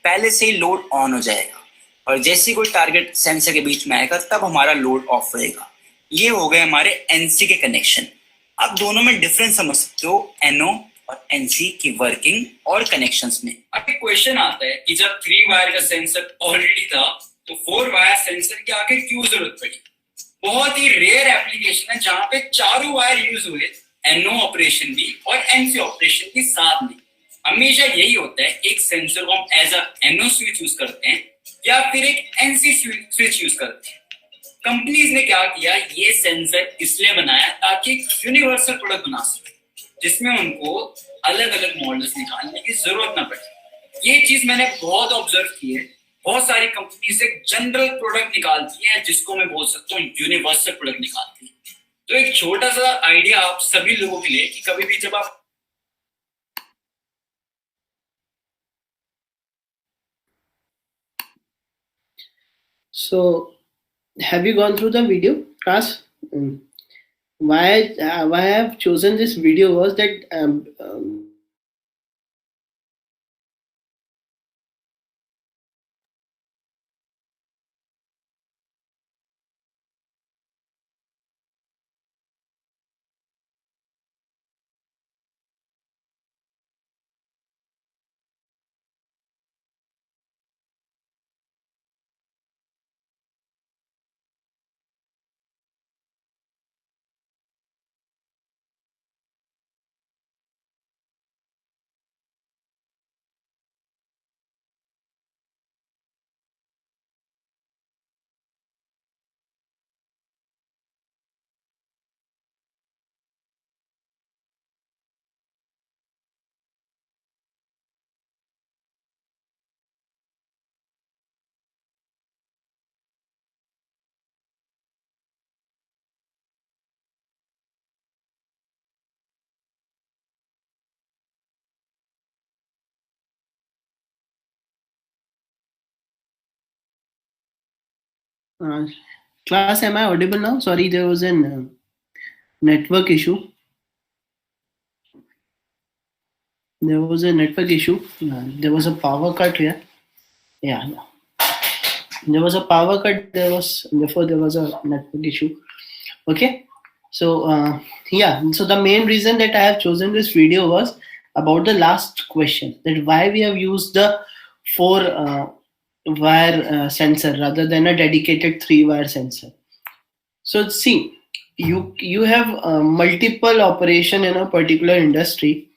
पहले से ही लोड ऑन हो जाएगा और जैसे ही कोई टारगेट सेंसर के बीच में आएगा तब हमारा लोड ऑफ होएगा। ये हो गए हमारे एनसी के कनेक्शन। अब दोनों में डिफरेंस समझ सकते हो एनओ और एनसी की वर्किंग और कनेक्शंस में। अब एक क्वेश्चन आता है कि जब 3 वायर का सेंसर ऑलरेडी था तो 4 वायर सेंसर की आखिर क्यों जरूरत पड़ी। बहुत ही रेयर एप्लीकेशन है जहां पे चारों वायर यूज हुए, एनओ ऑपरेशन भी और एनसी ऑपरेशन भी साथ में। हमेशा यही होता है, एक सेंसर को हम as a NO switch use करते हैं या फिर एक एनसी स्विच यूज करते हैं। कंपनीज ने क्या किया, ये सेंसर इसलिए बनाया ताकि एक यूनिवर्सल प्रोडक्ट बना सके जिसमें उनको अलग अलग मॉडल्स निकालने की जरूरत ना पड़े। ये चीज मैंने बहुत ऑब्जर्व की है। बहुत सारी कंपनीज एक जनरल प्रोडक्ट निकालती है जिसको मैं बोल सकता हूँ यूनिवर्सल प्रोडक्ट निकालती है। तो एक छोटा सा आइडिया आप सभी लोगों के लिए कि कभी भी जब आप So, have you gone through the video class? Why I have chosen this video was that Class, am I audible now? Sorry, there was a network issue. There was a network issue. There was a power cut here. Yeah, there was a power cut. Therefore there was a network issue. Okay, so so the main reason that I have chosen this video was about the last question, that why we have used the 4 wire sensor rather than a dedicated 3 wire sensor. So see, you have multiple operation in a particular industry,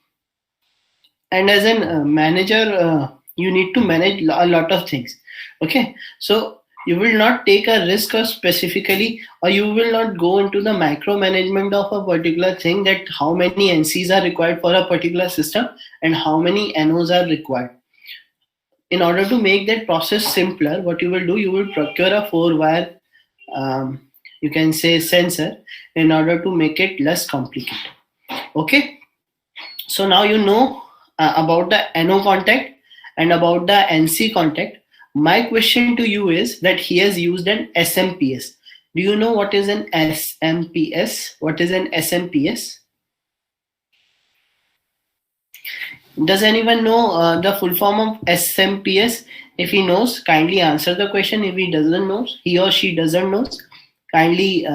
and as a manager you need to manage a lot of things. Okay, so you will not take a risk of specifically, or you will not go into the micromanagement of a particular thing, that how many NCs are required for a particular system and how many NOs are required. In order to make that process simpler, what you will do, you will procure a 4 wire you can say sensor, in order to make it less complicated. Okay, so now you know about the NO contact and about the NC contact. My question to you is that he has used an SMPS. Do you know what is an SMPS? What is an SMPS? Does anyone know the full form of SMPS? If he knows, kindly answer the question. If he doesn't know, he or she doesn't know, kindly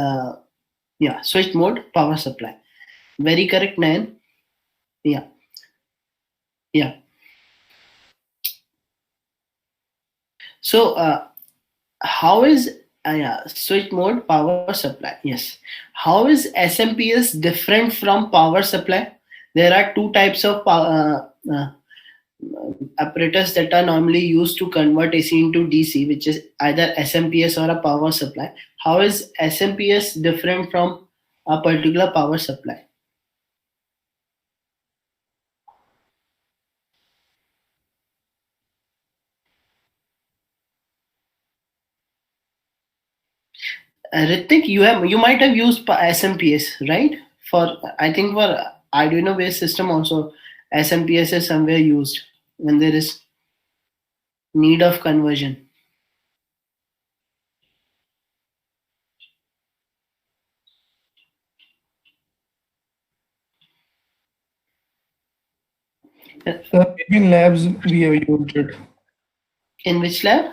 switch mode power supply. Very correct, Nayan. Yeah. So how is switch mode power supply? Yes. How is SMPS different from power supply? There are 2 types of apparatus that are normally used to convert AC into DC, which is either SMPS or a power supply. How is SMPS different from a particular power supply? Ritik, you might have used SMPS, right? For I think for Arduino based system also, SMPS is somewhere used when there is need of conversion. So maybe in labs we have used it. In which lab?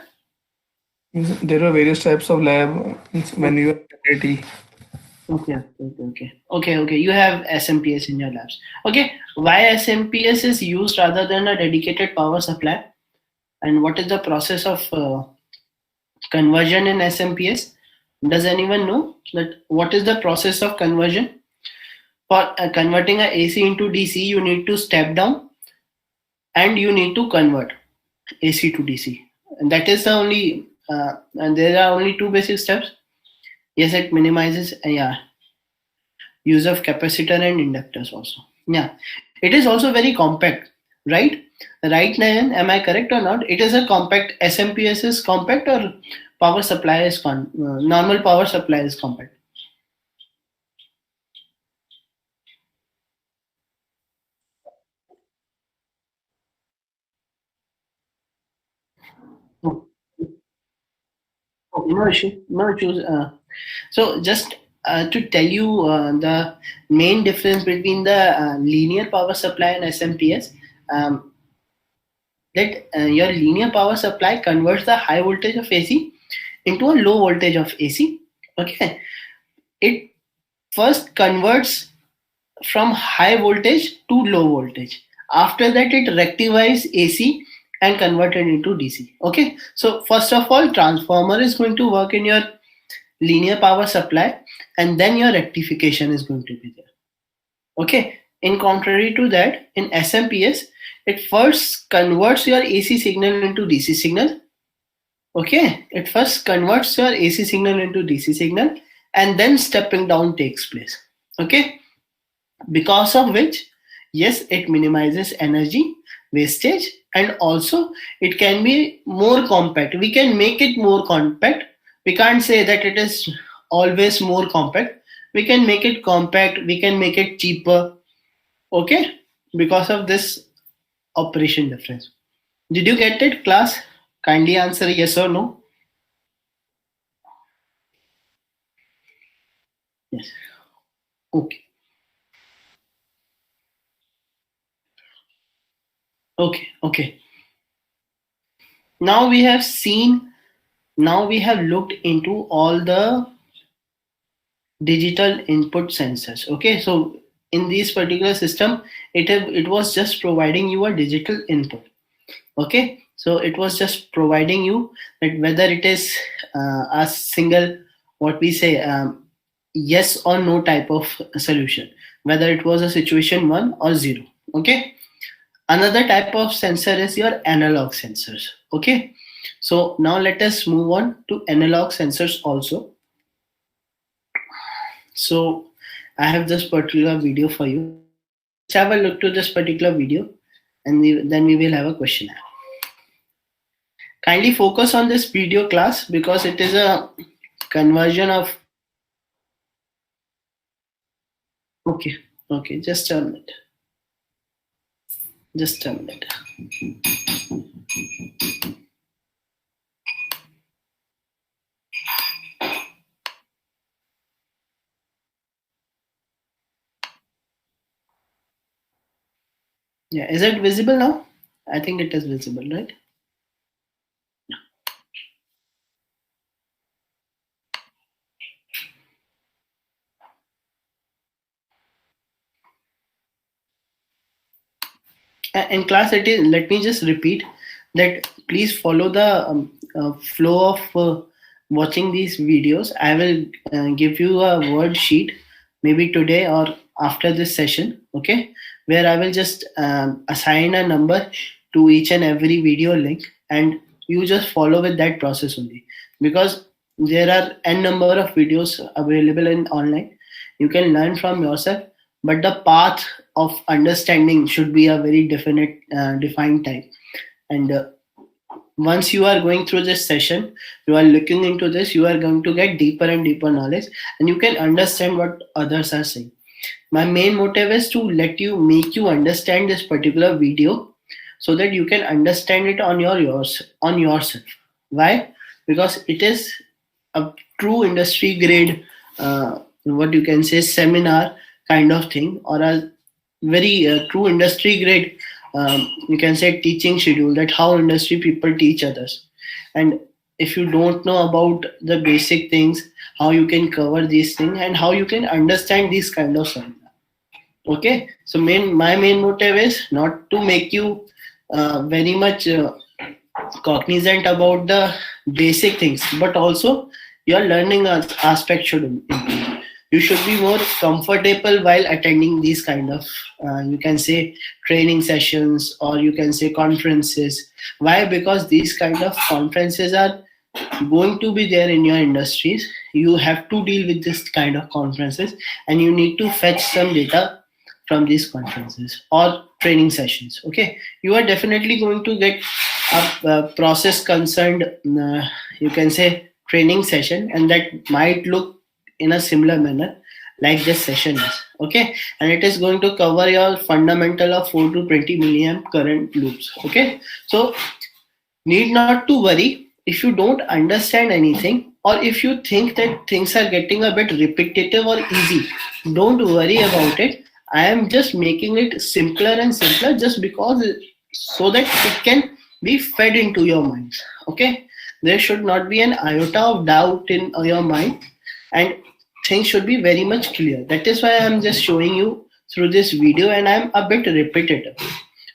There are various types of lab when you are ready. Okay. You have SMPS in your labs. Okay, why SMPS is used rather than a dedicated power supply, and what is the process of conversion in SMPS? Does anyone know that what is the process of conversion? For converting a AC into DC, you need to step down and you need to convert AC to DC, and that is the only. And there are only 2 basic steps. Yes, it minimizes use of capacitor and inductors also. Yeah, it is also very compact, right? Right, Nayan, am I correct or not? It is a compact. SMPS is compact, or power supply is normal power supply is compact. Oh, no issue, no issues. So just to tell you the main difference between the linear power supply and SMPS, that your linear power supply converts the high voltage of AC into a low voltage of AC. Okay, it first converts from high voltage to low voltage. After that, it rectifies AC and convert it into DC. Okay, so first of all, transformer is going to work in your linear power supply, and then your rectification is going to be there. Okay, in contrary to that, in SMPS, it first converts your AC signal into DC signal. Okay, it first converts your AC signal into DC signal, and then stepping down takes place. Okay, because of which, yes, it minimizes energy wastage, and also it can be more compact. We can make it more compact. We can't say that it is always more compact. We can make it compact, we can make it cheaper. Okay, because of this operation difference. Did you get it, class? Kindly answer yes or no. Yes. Okay. Okay. Now we have looked into all the digital input sensors. Okay, so in this particular system, it was just providing you a digital input. Okay, so it was just providing you that whether it is a single, what we say, yes or no type of solution, whether it was a situation 1 or 0. Okay, another type of sensor is your analog sensors. Okay, so now let us move on to analog sensors also. So I have this particular video for you. Just have a look to this particular video, and then we will have a questionnaire. Kindly focus on this video class because it is a conversion of. Okay, just a minute. Yeah, is it visible now? I think it is visible, right? In class it is, let me just repeat that please follow the flow of watching these videos. I will give you a word sheet maybe today or after this session, okay, where I will just assign a number to each and every video link, and you just follow with that process only, because there are n number of videos available in online. You can learn from yourself, but the path of understanding should be a very definite defined type. And once you are going through this session, you are looking into this, you are going to get deeper and deeper knowledge, and you can understand what others are saying. My main motive is to make you understand this particular video so that you can understand it on yourself. Why? Because it is a true industry grade, what you can say, seminar kind of thing, or a very true industry grade, you can say, teaching schedule, that how industry people teach others. And if you don't know about the basic things, how you can cover these things and how you can understand these kind of seminar. Okay, so my main motive is not to make you very much cognizant about the basic things, but also your learning aspect should improve. You should be more comfortable while attending these kind of you can say training sessions, or you can say conferences. Why? Because these kind of conferences are going to be there in your industries. You have to deal with this kind of conferences, and you need to fetch some data from these conferences or training sessions. Okay, you are definitely going to get a process concerned, you can say, training session, and that might look in a similar manner like this session is. Okay, and it is going to cover your fundamental of 4 to 20 milliamp current loops. Okay, so need not to worry if you don't understand anything, or if you think that things are getting a bit repetitive or easy. Don't worry about it. I am just making it simpler and simpler, just because so that it can be fed into your minds. Okay, there should not be an iota of doubt in your mind, and things should be very much clear. That is why I am just showing you through this video, and I am a bit repetitive.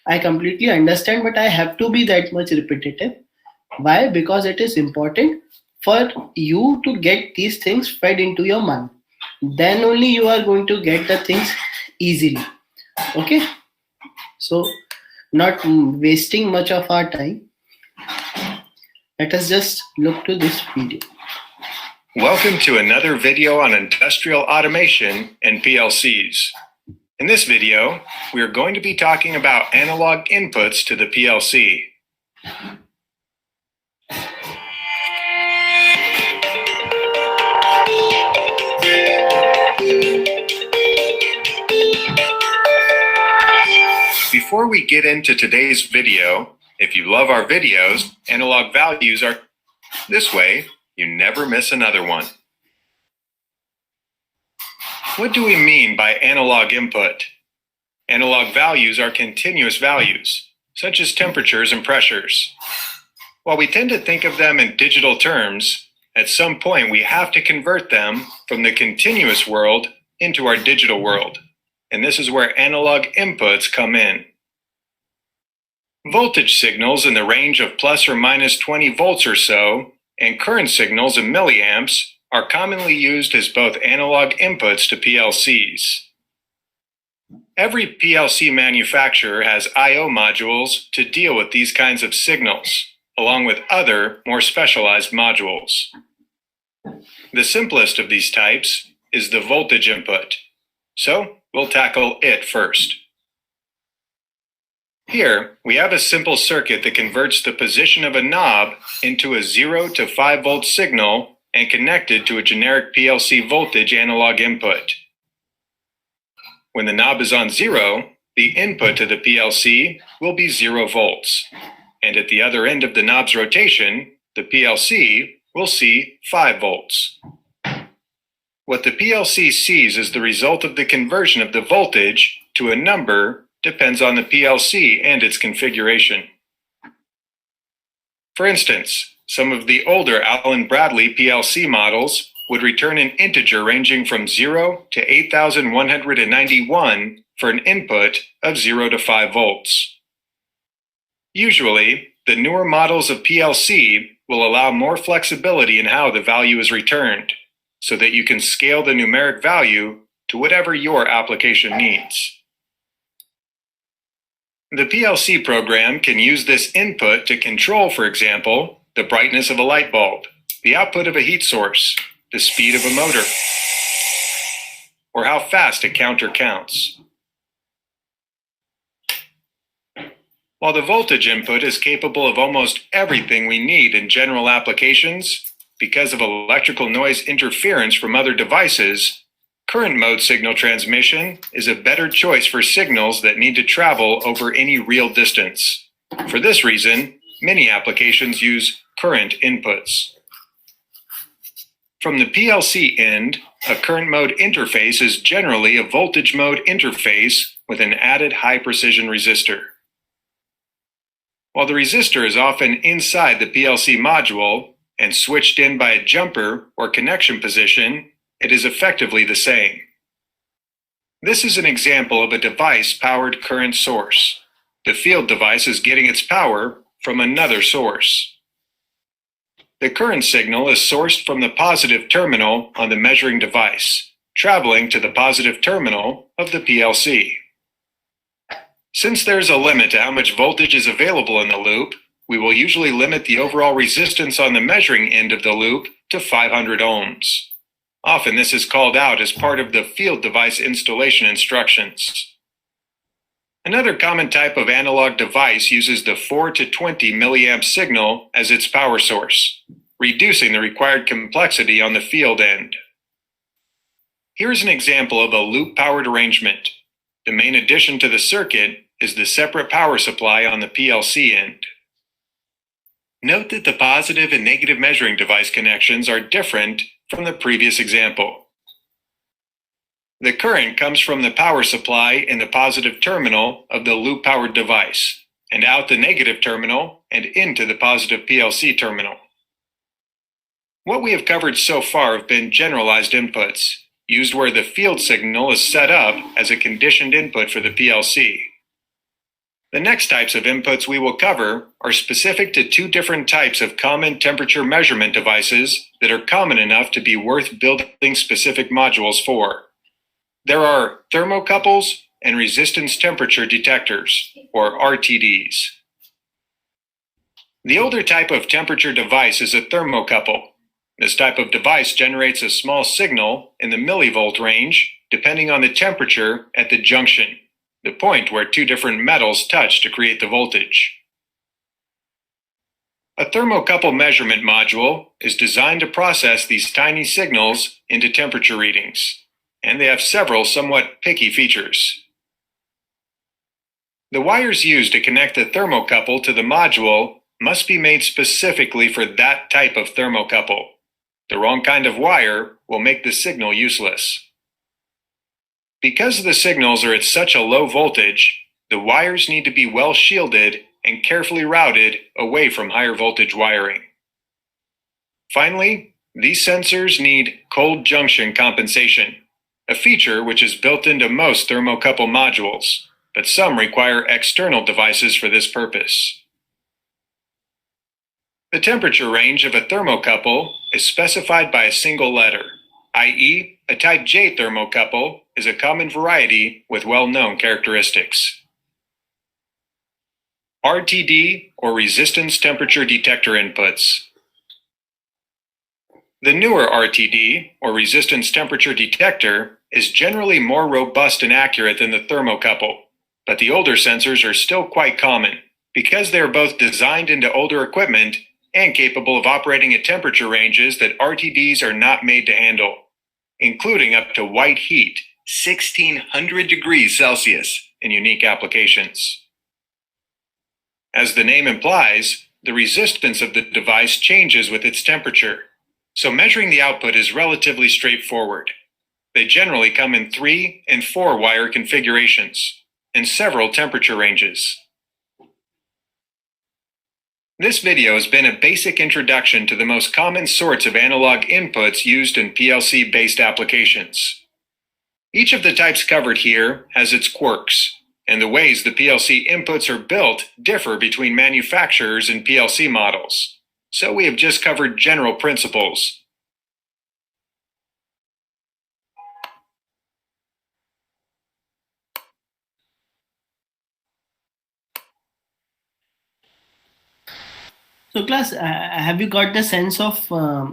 I completely understand, but I have to be that much repetitive. Why? Because it is important for you to get these things fed into your mind. Then only you are going to get the things easily. Okay, so not wasting much of our time, let us just look to this video. Welcome to another video on industrial automation and PLCs. In this video, we are going to be talking about analog inputs to the PLC. Before we get into today's video, if you love our videos, analog values are this way, you never miss another one. What do we mean by analog input? Analog values are continuous values, such as temperatures and pressures. While we tend to think of them in digital terms, at some point we have to convert them from the continuous world into our digital world, and this is where analog inputs come in. Voltage signals in the range of plus or minus 20 volts or so, and current signals in milliamps are commonly used as both analog inputs to PLCs. Every PLC manufacturer has I/O modules to deal with these kinds of signals, along with other, more specialized modules. The simplest of these types is the voltage input, so we'll tackle it first. Here, we have a simple circuit that converts the position of a knob into a 0 to 5 volt signal and connected to a generic PLC voltage analog input. When the knob is on 0, the input to the PLC will be 0 volts, and at the other end of the knob's rotation, the PLC will see 5 volts. What the PLC sees as the result of the conversion of the voltage to a number depends on the PLC and its configuration. For instance, some of the older Allen Bradley PLC models would return an integer ranging from 0 to 8191 for an input of 0 to 5 volts. Usually, the newer models of PLC will allow more flexibility in how the value is returned, so that you can scale the numeric value to whatever your application needs. The PLC program can use this input to control, for example, the brightness of a light bulb, the output of a heat source, the speed of a motor, or how fast a counter counts. While the voltage input is capable of almost everything we need in general applications, because of electrical noise interference from other devices, current mode signal transmission is a better choice for signals that need to travel over any real distance. For this reason, many applications use current inputs. From the PLC end, a current mode interface is generally a voltage mode interface with an added high precision resistor. While the resistor is often inside the PLC module and switched in by a jumper or connection position, it is effectively the same. This is an example of a device-powered current source. The field device is getting its power from another source. The current signal is sourced from the positive terminal on the measuring device, traveling to the positive terminal of the PLC. Since there's a limit to how much voltage is available in the loop, we will usually limit the overall resistance on the measuring end of the loop to 500 ohms. Often this is called out as part of the field device installation instructions. Another common type of analog device uses the 4 to 20 milliamp signal as its power source, reducing the required complexity on the field end. Here's an example of a loop-powered arrangement. The main addition to the circuit is the separate power supply on the PLC end. Note that the positive and negative measuring device connections are different from the previous example. The current comes from the power supply in the positive terminal of the loop-powered device, and out the negative terminal and into the positive PLC terminal. What we have covered so far have been generalized inputs, used where the field signal is set up as a conditioned input for the PLC. The next types of inputs we will cover are specific to two different types of common temperature measurement devices that are common enough to be worth building specific modules for. There are thermocouples and resistance temperature detectors, or RTDs. The older type of temperature device is a thermocouple. This type of device generates a small signal in the millivolt range, depending on the temperature at the junction, the point where two different metals touch to create the voltage. A thermocouple measurement module is designed to process these tiny signals into temperature readings, and they have several somewhat picky features. The wires used to connect the thermocouple to the module must be made specifically for that type of thermocouple. The wrong kind of wire will make the signal useless. Because the signals are at such a low voltage, the wires need to be well shielded and carefully routed away from higher voltage wiring. Finally, these sensors need cold junction compensation, a feature which is built into most thermocouple modules, but some require external devices for this purpose. The temperature range of a thermocouple is specified by a single letter, i.e., a type J thermocouple is a common variety with well-known characteristics. RTD, or resistance temperature detector inputs. The newer RTD, or resistance temperature detector, is generally more robust and accurate than the thermocouple, but the older sensors are still quite common because they are both designed into older equipment and capable of operating at temperature ranges that RTDs are not made to handle, including up to white heat, 1600 degrees Celsius, in unique applications. As the name implies, the resistance of the device changes with its temperature, so measuring the output is relatively straightforward. They generally come in 3 and 4 wire configurations, in several temperature ranges. This video has been a basic introduction to the most common sorts of analog inputs used in PLC-based applications. Each of the types covered here has its quirks, and the ways the PLC inputs are built differ between manufacturers and PLC models, so we have just covered general principles. So class, have you got the sense of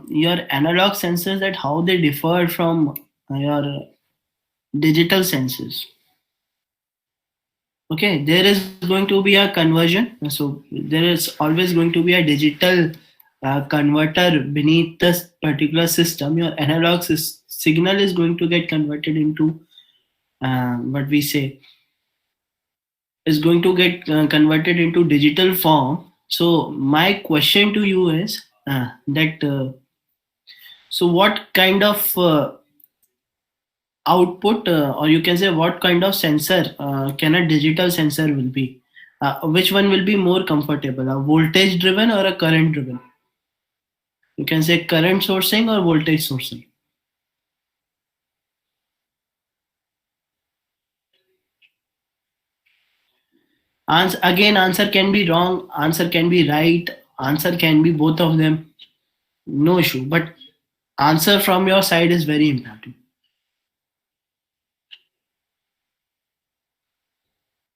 your analog sensors, that how they differ from your digital sensors? Okay, there is going to be a conversion. So there is always going to be a digital converter beneath this particular system. Your analog signal is going to get converted into what we say is going to get converted into digital form. So my question to you is so what kind of output, or you can say what kind of sensor can a digital sensor will be? Which one will be more comfortable, a voltage driven or a current driven? You can say current sourcing or voltage sourcing. Answer can be wrong, answer can be right, answer can be both of them. No issue, but answer from your side is very important.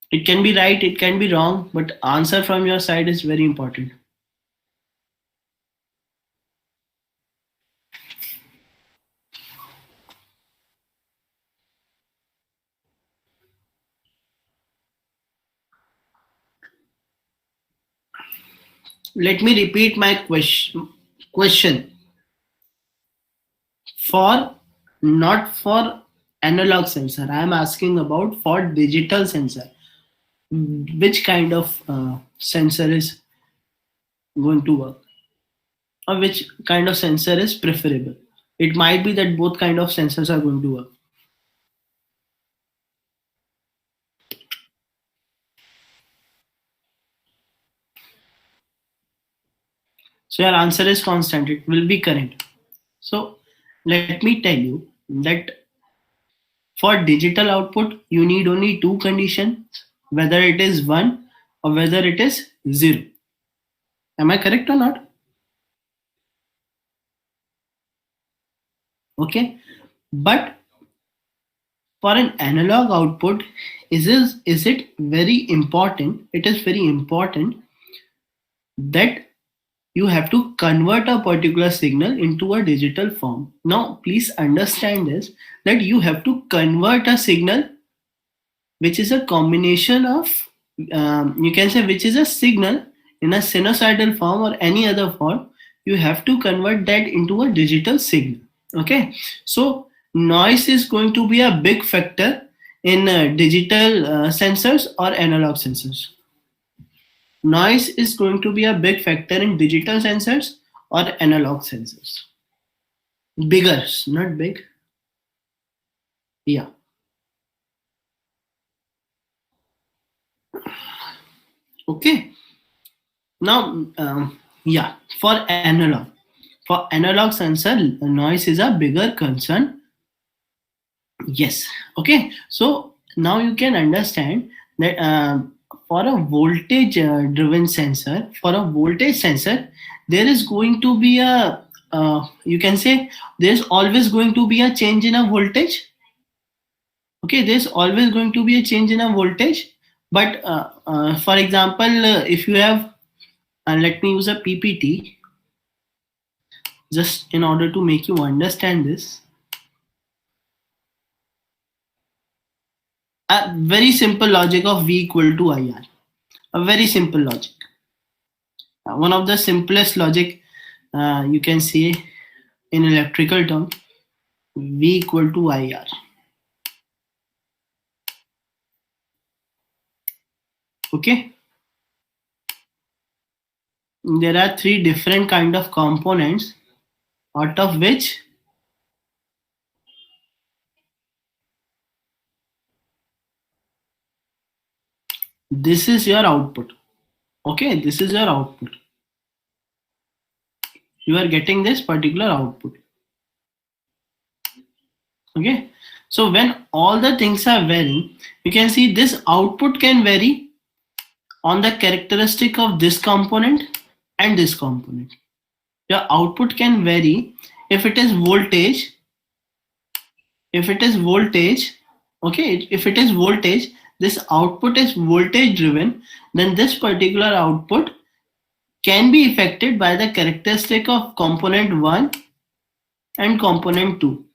It can be right, it can be wrong, but answer from your side is very important. Let me repeat my question. For not for analog sensor, I am asking about for digital sensor. Which kind of sensor is going to work, or which kind of sensor is preferable? It might be that both kind of sensors are going to work. So your answer is constant, it will be current. So let me tell you that for digital output, you need only two conditions, whether it is 1 or whether it is 0. Am I correct or not? Okay. But for an analog output, is it very important? It is very important that you have to convert a particular signal into a digital form. Now, please understand this, that you have to convert a signal which is a combination of, you can say, which is a signal in a sinusoidal form or any other form. You have to convert that into a digital signal. Okay, so noise is going to be a big factor in digital sensors or analog sensors. Noise is going to be a big factor in digital sensors or analog sensors. Bigger, not big. Yeah. Okay. Now, for analog sensor, noise is a bigger concern. Yes. Okay. So now you can understand that for a voltage driven sensor, there is going to be a you can say there's always going to be a change in a voltage. Okay, there's always going to be a change in a voltage. But for example, if you have, let me use a PPT just in order to make you understand this. A very simple logic of V equal to IR. A very simple logic. One of the simplest logic you can say in electrical term, V equal to IR. Okay. There are three different kind of components, out of which this is your output. Okay, this is your output. You are getting this particular output. Okay, so when all the things are varying, you can see this output can vary on the characteristic of this component and this component. Your output can vary if it is voltage. If it is voltage, okay, if it is voltage, this output is voltage driven, then this particular output can be affected by the characteristic of component 1 and component 2.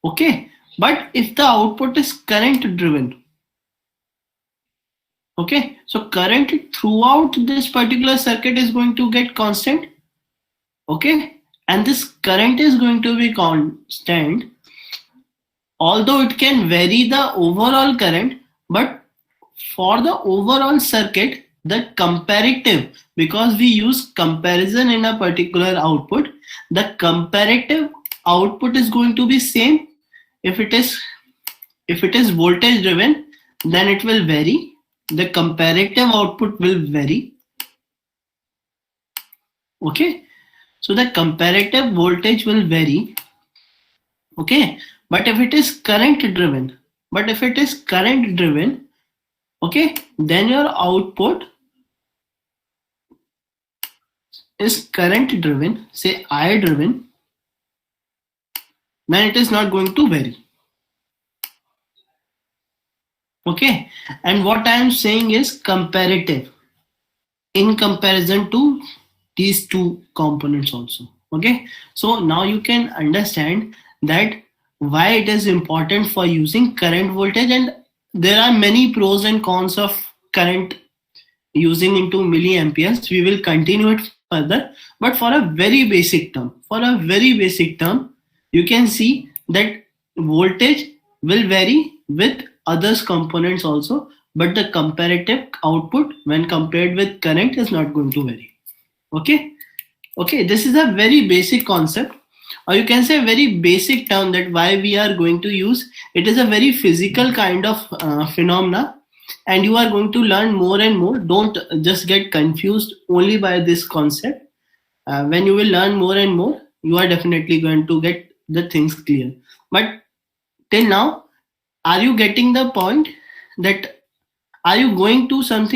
Okay, but if the output is current driven, okay, so current throughout this particular circuit is going to get constant. Okay, and this current is going to be constant, although it can vary the overall current, but for the overall circuit, the comparative, because we use comparison in a particular output, the comparative output is going to be same. If it is voltage driven, then it will vary. The comparative output will vary. Okay, so the comparative voltage will vary. Okay, but if it is current driven, okay, then your output is current driven, say I driven, then it is not going to vary. Okay, and what I am saying is comparative in comparison to these two components also. Okay, so now you can understand that why it is important for using current voltage, and there are many pros and cons of current using into milliamperes. We will continue it further, but for a very basic term, you can see that voltage will vary with others components also, but the comparative output when compared with current is not going to vary. Okay, this is a very basic concept, or you can say a very basic term, that why we are going to use it. Is a very physical kind of phenomena, and you are going to learn more and more. Don't just get confused only by this concept. When you will learn more and more, you are definitely going to get the things clear. But till now, are you getting the point? That are you going to some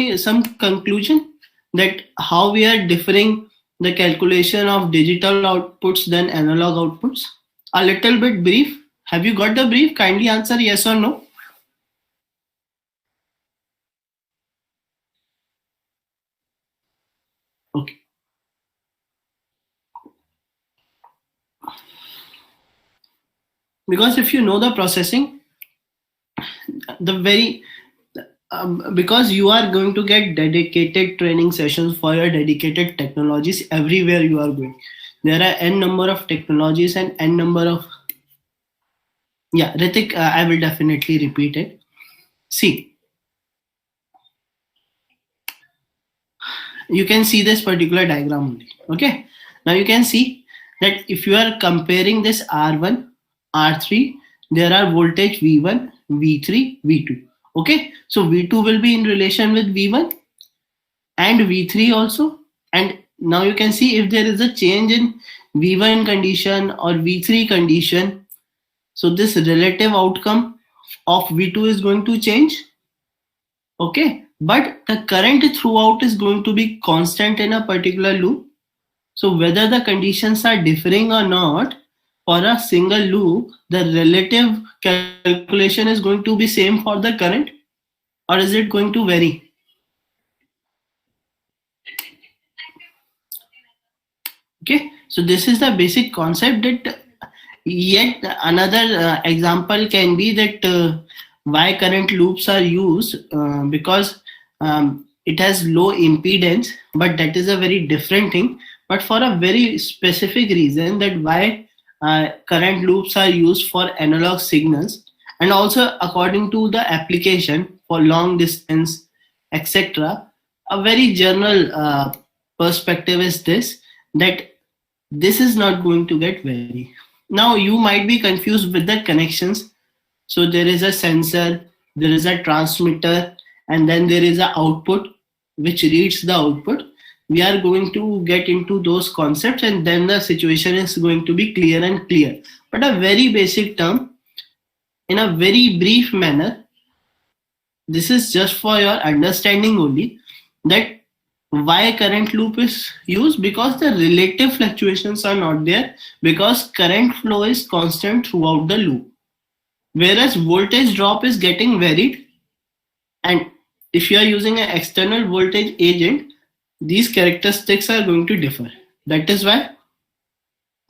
conclusion that how we are differing the calculation of digital outputs than analog outputs? A little bit brief. Have you got the brief? Kindly answer yes or no. Okay. Because if you know the processing, because you are going to get dedicated training sessions for your dedicated technologies everywhere you are going. There are n number of technologies and n number of, yeah, Ritik, I will definitely repeat it. See, you can see this particular diagram only. Okay, now you can see that if you are comparing this R1, R3, there are voltage V1, V3, V2. Okay, so V2 will be in relation with V1 and V3 also. And now you can see if there is a change in V1 condition or V3 condition, so this relative outcome of V2 is going to change. Okay, but the current throughout is going to be constant in a particular loop. So whether the conditions are differing or not, for a single loop, the relative calculation is going to be same for the current, or is it going to vary? Okay, so this is the basic concept. That yet another example can be that why current loops are used, because it has low impedance, but that is a very different thing. But for a very specific reason, that why current loops are used for analog signals, and also according to the application for long distance, etc. A very general perspective is this, that this is not going to get vary. Now you might be confused with the connections. So there is a sensor, there is a transmitter, and then there is an output which reads the output. We are going to get into those concepts, and then the situation is going to be clear and clear. But a very basic term, in a very brief manner, this is just for your understanding only, that why current loop is used, because the relative fluctuations are not there, because current flow is constant throughout the loop, whereas voltage drop is getting varied. And if you are using an external voltage agent, these characteristics are going to differ. That is why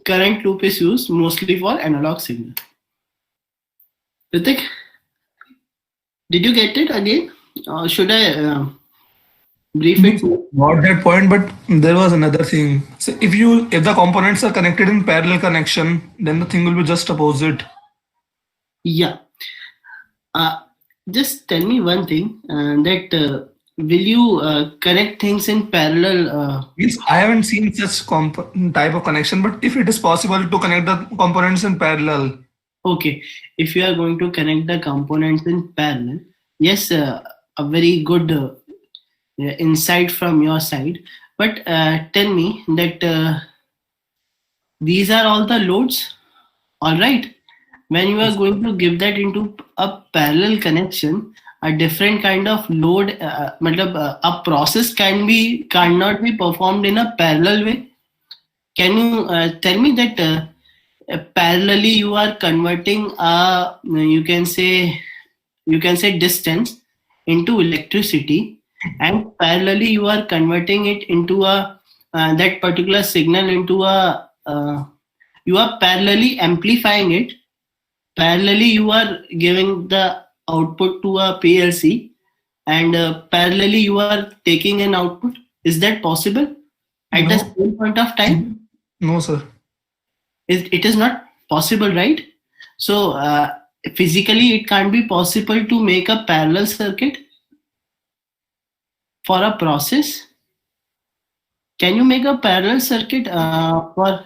current loop is used mostly for analog signal. Ritik, did you get it again? Should I brief it? Got that point, but there was another thing. So if the components are connected in parallel connection, then the thing will be just opposite. Yeah. Just tell me one thing, that will you connect things in parallel? Means I haven't seen such type of connection, but if it is possible to connect the components in parallel. Okay, if you are going to connect the components in parallel, yes, a very good insight from your side. But tell me that these are all the loads, all right? When you are going to give that into a parallel connection, a different kind of load, a process cannot be performed in a parallel way. Can you tell me that parallelly you are converting you can say distance into electricity, and parallelly you are converting it into a that particular signal into a you are parallelly amplifying it. Parallelly you are giving the output to a PLC, and parallelly you are taking an output. Is that possible at the No. same point of time? No, sir. It is not possible, right? So physically it can't be possible to make a parallel circuit for a process. Can you make a parallel circuit for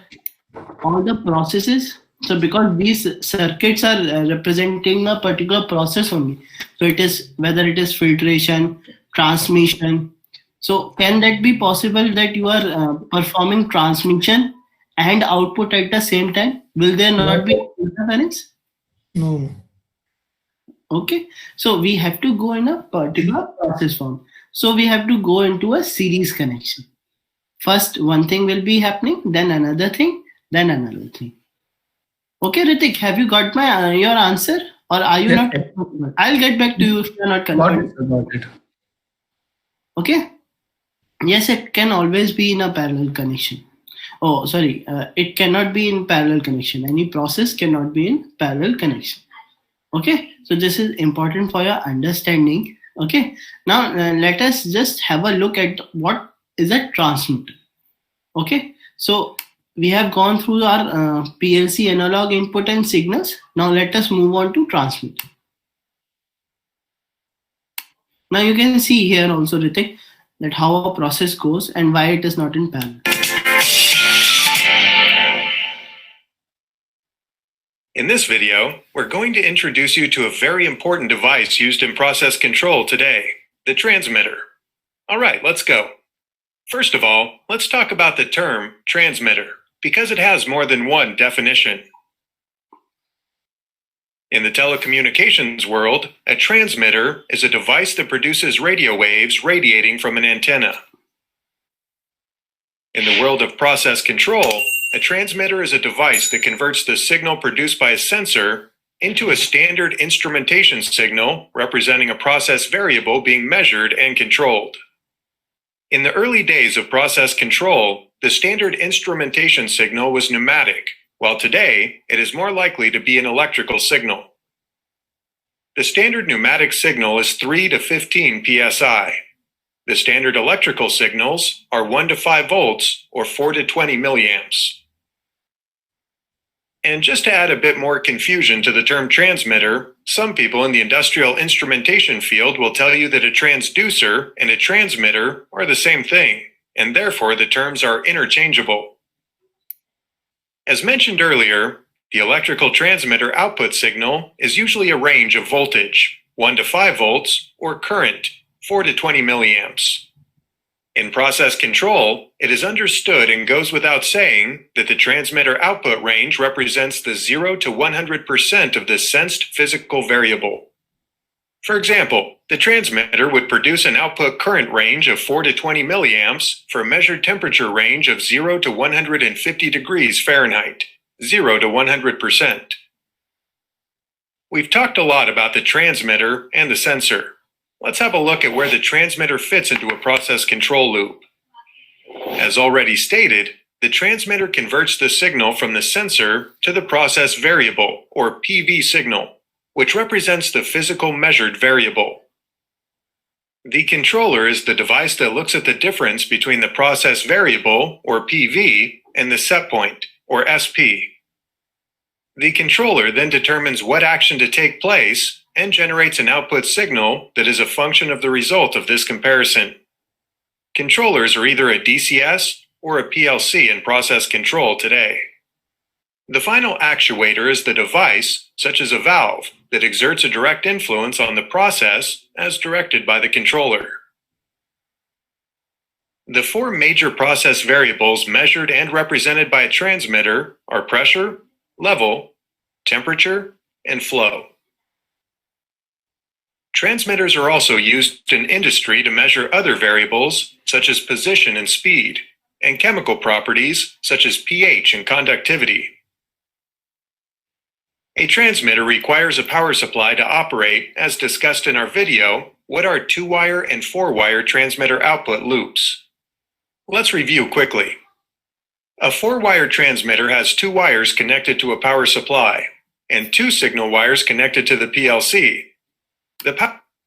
all the processes? So because these circuits are representing a particular process only, so it is whether it is filtration, transmission. So can that be possible, that you are performing transmission and output at the same time? Will there not be interference? No. Okay, so we have to go in a particular process form. So we have to go into a series connection. First one thing will be happening, then another thing, then another thing. Okay, Ritik, have you got my your answer, or are you Yes, not? I'll get back to you if you are not Got confident. it, sir, got it. Okay. Yes, it can always be in a parallel connection. Oh, sorry, it cannot be in parallel connection. Any process cannot be in parallel connection. Okay, so this is important for your understanding. Okay, now let us just have a look at what is a transmitter. Okay, so we have gone through our PLC analog input and signals. Now let us move on to transmitter. Now you can see here also, Ritik, that how a process goes and why it is not in parallel. In this video, we're going to introduce you to a very important device used in process control today, the transmitter. All right, let's go. First of all, let's talk about the term transmitter, because it has more than one definition. In the telecommunications world, a transmitter is a device that produces radio waves radiating from an antenna. In the world of process control, a transmitter is a device that converts the signal produced by a sensor into a standard instrumentation signal representing a process variable being measured and controlled. In the early days of process control, the standard instrumentation signal was pneumatic, while today it is more likely to be an electrical signal. The standard pneumatic signal is 3 to 15 psi. The standard electrical signals are 1 to 5 volts or 4 to 20 milliamps. And just to add a bit more confusion to the term transmitter, some people in the industrial instrumentation field will tell you that a transducer and a transmitter are the same thing, and therefore the terms are interchangeable. As mentioned earlier, the electrical transmitter output signal is usually a range of voltage, 1 to 5 volts, or current, 4 to 20 milliamps. In process control, it is understood and goes without saying that the transmitter output range represents the 0 to 100% of the sensed physical variable. For example, the transmitter would produce an output current range of 4 to 20 milliamps for a measured temperature range of 0 to 150 degrees Fahrenheit, 0 to 100%. We've talked a lot about the transmitter and the sensor. Let's have a look at where the transmitter fits into a process control loop. As already stated, the transmitter converts the signal from the sensor to the process variable, or PV signal, which represents the physical measured variable. The controller is the device that looks at the difference between the process variable, or PV, and the set point, or SP. The controller then determines what action to take place and generates an output signal that is a function of the result of this comparison. Controllers are either a DCS or a PLC in process control today. The final actuator is the device, such as a valve, that exerts a direct influence on the process as directed by the controller. The 4 major process variables measured and represented by a transmitter are pressure, level, temperature, and flow. Transmitters are also used in industry to measure other variables, such as position and speed, and chemical properties, such as pH and conductivity. A transmitter requires a power supply to operate, as discussed in our video, what are 2-wire and 4-wire transmitter output loops. Let's review quickly. A 4-wire transmitter has 2 wires connected to a power supply, and 2 signal wires connected to the PLC.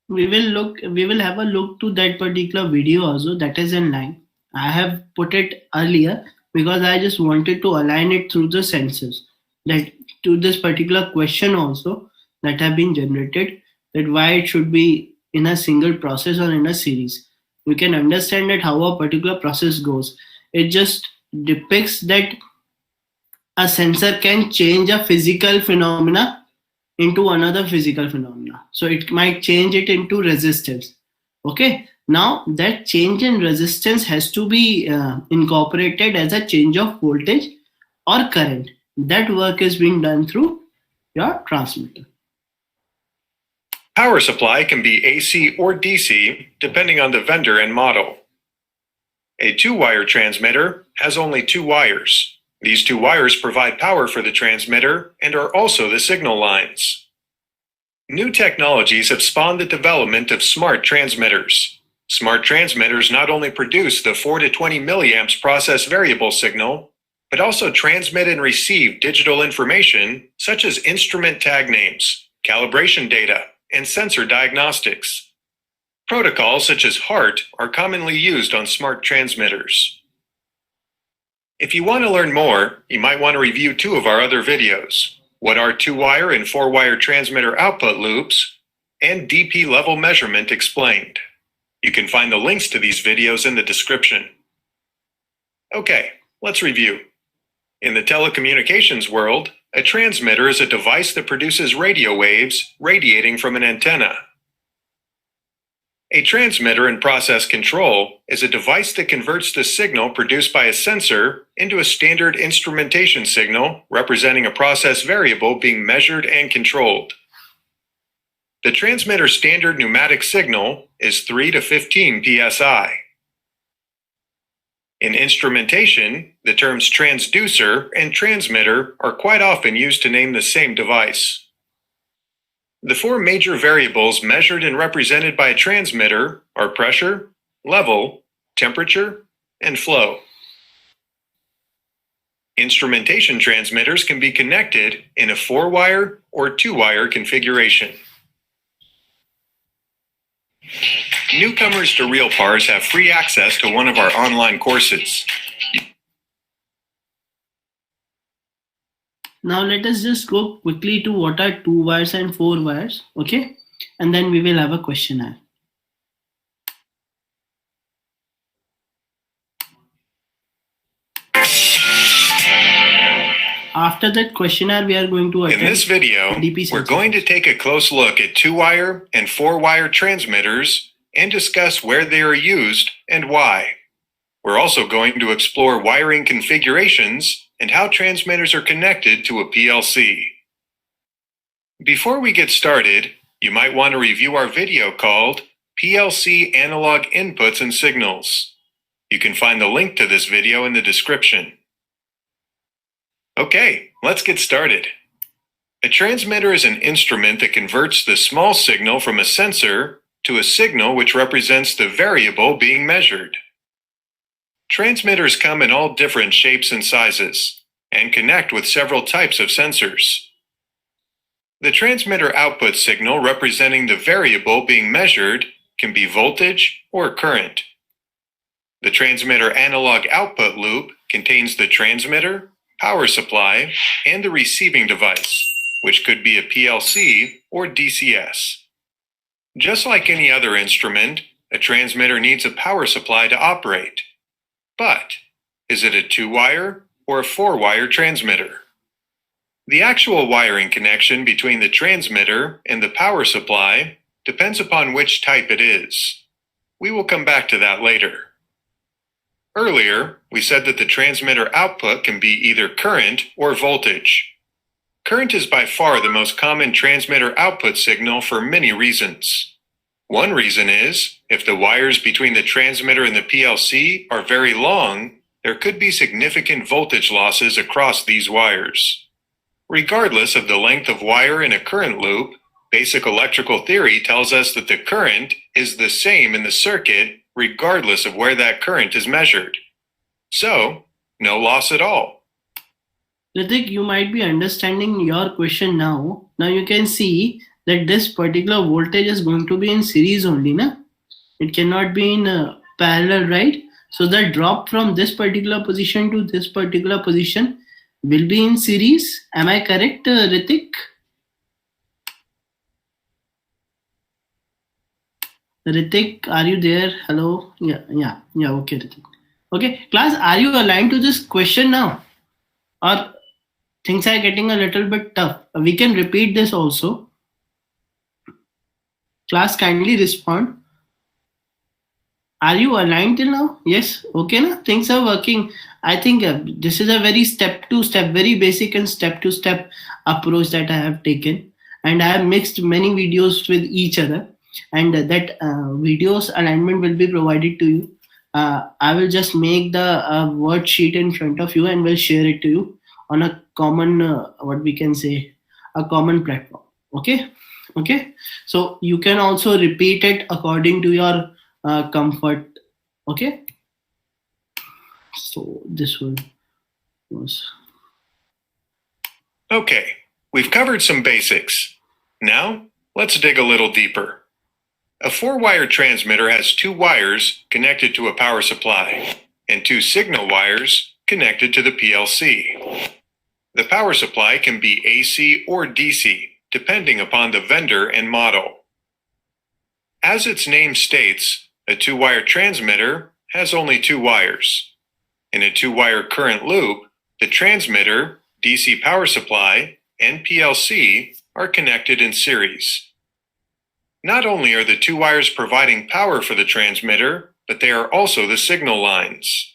We will have a look to that particular video also, that is in line. I have put it earlier because I just wanted to align it through the sensors, that to this particular question also that have been generated, that why it should be in a single process or in a series. We can understand that how a particular process goes. It just depicts that a sensor can change a physical phenomena into another physical phenomena. So it might change it into resistance. Okay. Now that change in resistance has to be incorporated as a change of voltage or current. That work is being done through your transmitter. Power supply can be AC or DC, depending on the vendor and model. A 2-wire transmitter has only 2 wires. These 2 wires provide power for the transmitter and are also the signal lines. New technologies have spawned the development of smart transmitters. Smart transmitters not only produce the 4 to 20 milliamps process variable signal, but also transmit and receive digital information such as instrument tag names, calibration data, and sensor diagnostics. Protocols such as HART are commonly used on smart transmitters. If you want to learn more, you might want to review 2 of our other videos: what are 2-wire and 4-wire transmitter output loops, and DP level measurement explained. You can find the links to these videos in the description. Okay, let's review. In the telecommunications world, A transmitter is a device that produces radio waves radiating from an antenna. A transmitter in process control is a device that converts the signal produced by a sensor into a standard instrumentation signal representing a process variable being measured and controlled. The transmitter standard pneumatic signal is 3 to 15 psi. In instrumentation, the terms transducer and transmitter are quite often used to name the same device. The four major variables measured and represented by a transmitter are pressure, level, temperature, and flow. Instrumentation transmitters can be connected in a 4-wire or 2-wire configuration. Newcomers to RealPARS have free access to one of our online courses. Now let us just go quickly to what are 2 wires and 4 wires, okay? And then we will have a questionnaire. After that questionnaire, we are going to In this video, DP we're going to take a close look at 2-wire and 4-wire transmitters and discuss where they are used and why. We're also going to explore wiring configurations and how transmitters are connected to a PLC. Before we get started, you might want to review our video called PLC Analog Inputs and Signals. You can find the link to this video in the description. Okay, let's get started. A transmitter is an instrument that converts the small signal from a sensor to a signal which represents the variable being measured. Transmitters come in all different shapes and sizes and connect with several types of sensors. The transmitter output signal representing the variable being measured can be voltage or current. The transmitter analog output loop contains the transmitter, power supply, and the receiving device, which could be a PLC or DCS. Just like any other instrument, a transmitter needs a power supply to operate. But is it a 2-wire or a 4-wire transmitter? The actual wiring connection between the transmitter and the power supply depends upon which type it is. We will come back to that later. Earlier, we said that the transmitter output can be either current or voltage. Current is by far the most common transmitter output signal for many reasons. One reason is, if the wires between the transmitter and the PLC are very long, there could be significant voltage losses across these wires. Regardless of the length of wire in a current loop, basic electrical theory tells us that the current is the same in the circuit regardless of where that current is measured. So, no loss at all. Ritik, you might be understanding your question now. Now you can see that this particular voltage is going to be in series only, na? It cannot be in parallel, right? So the drop from this particular position to this particular position will be in series. Am I correct, Ritik? Ritik, are you there? Hello? Yeah, okay, Ritik. Okay, class, are you aligned to this question now? Or things are getting a little bit tough? We can repeat this also. Class, kindly respond. Are you aligned till now? Yes. Okay, na? Things are working. I think this is a very step-to-step, very basic and step-to-step approach that I have taken. And I have mixed many videos with each other. And that videos alignment will be provided to you. I will just make the word sheet in front of you and will share it to you on a common, what we can say, a common platform. Okay. So you can also repeat it according to your comfort. Okay. So this one was. Okay, we've covered some basics. Now, let's dig a little deeper. A 4-wire transmitter has 2 wires connected to a power supply and 2 signal wires connected to the PLC. The power supply can be AC or DC, depending upon the vendor and model. As its name states, a 2-wire transmitter has only 2 wires. In a 2-wire current loop, the transmitter DC power supply, and PLC are connected in series. Not only are the two wires providing power for the transmitter, but they are also the signal lines.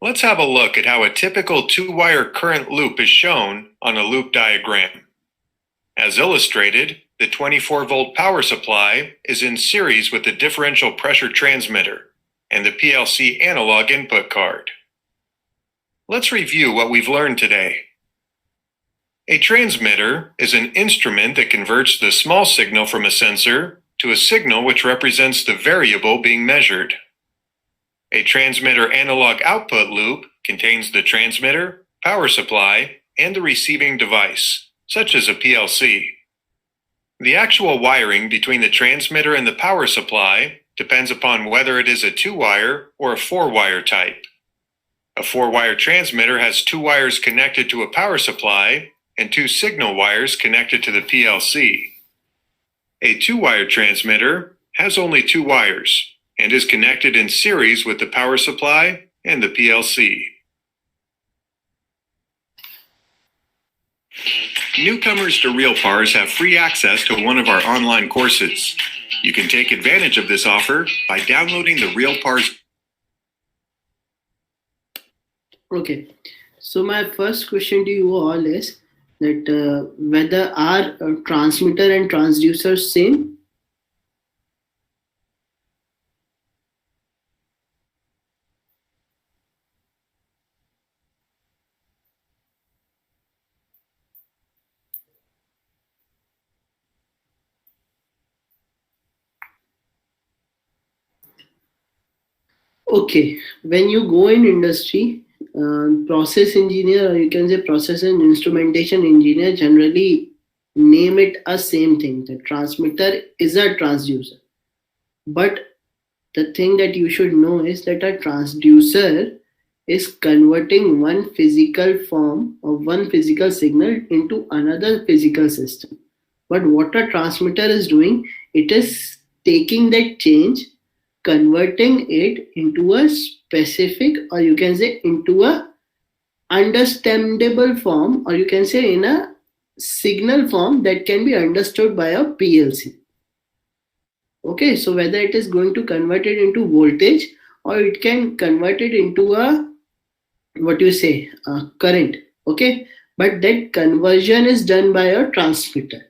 Let's have a look at how a typical two-wire current loop is shown on a loop diagram. As illustrated, the 24-volt power supply is in series with the differential pressure transmitter and the PLC analog input card. Let's review what we've learned today. A transmitter is an instrument that converts the small signal from a sensor to a signal which represents the variable being measured. A transmitter analog output loop contains the transmitter, power supply, and the receiving device, such as a PLC. The actual wiring between the transmitter and the power supply depends upon whether it is a two-wire or a four-wire type. A four-wire transmitter has two wires connected to a power supply and two signal wires connected to the PLC. A two-wire transmitter has only two wires and is connected in series with the power supply and the PLC. Newcomers to RealPARS have free access to one of our online courses. You can take advantage of this offer by downloading the RealPARS. Okay, so my first question to you all is that whether are transmitter and transducer same? Okay, when you go in industry, process engineer, or you can say process and instrumentation engineer, generally name it a same thing. The transmitter is a transducer. But the thing that you should know is that a transducer is converting one physical form or one physical signal into another physical system. But what a transmitter is doing, it is taking that change, converting it into a specific, or you can say into a understandable form, or you can say in a signal form that can be understood by a PLC. Okay, so whether it is going to convert it into voltage or it can convert it into a, what you say, current. Okay, but that conversion is done by a transmitter.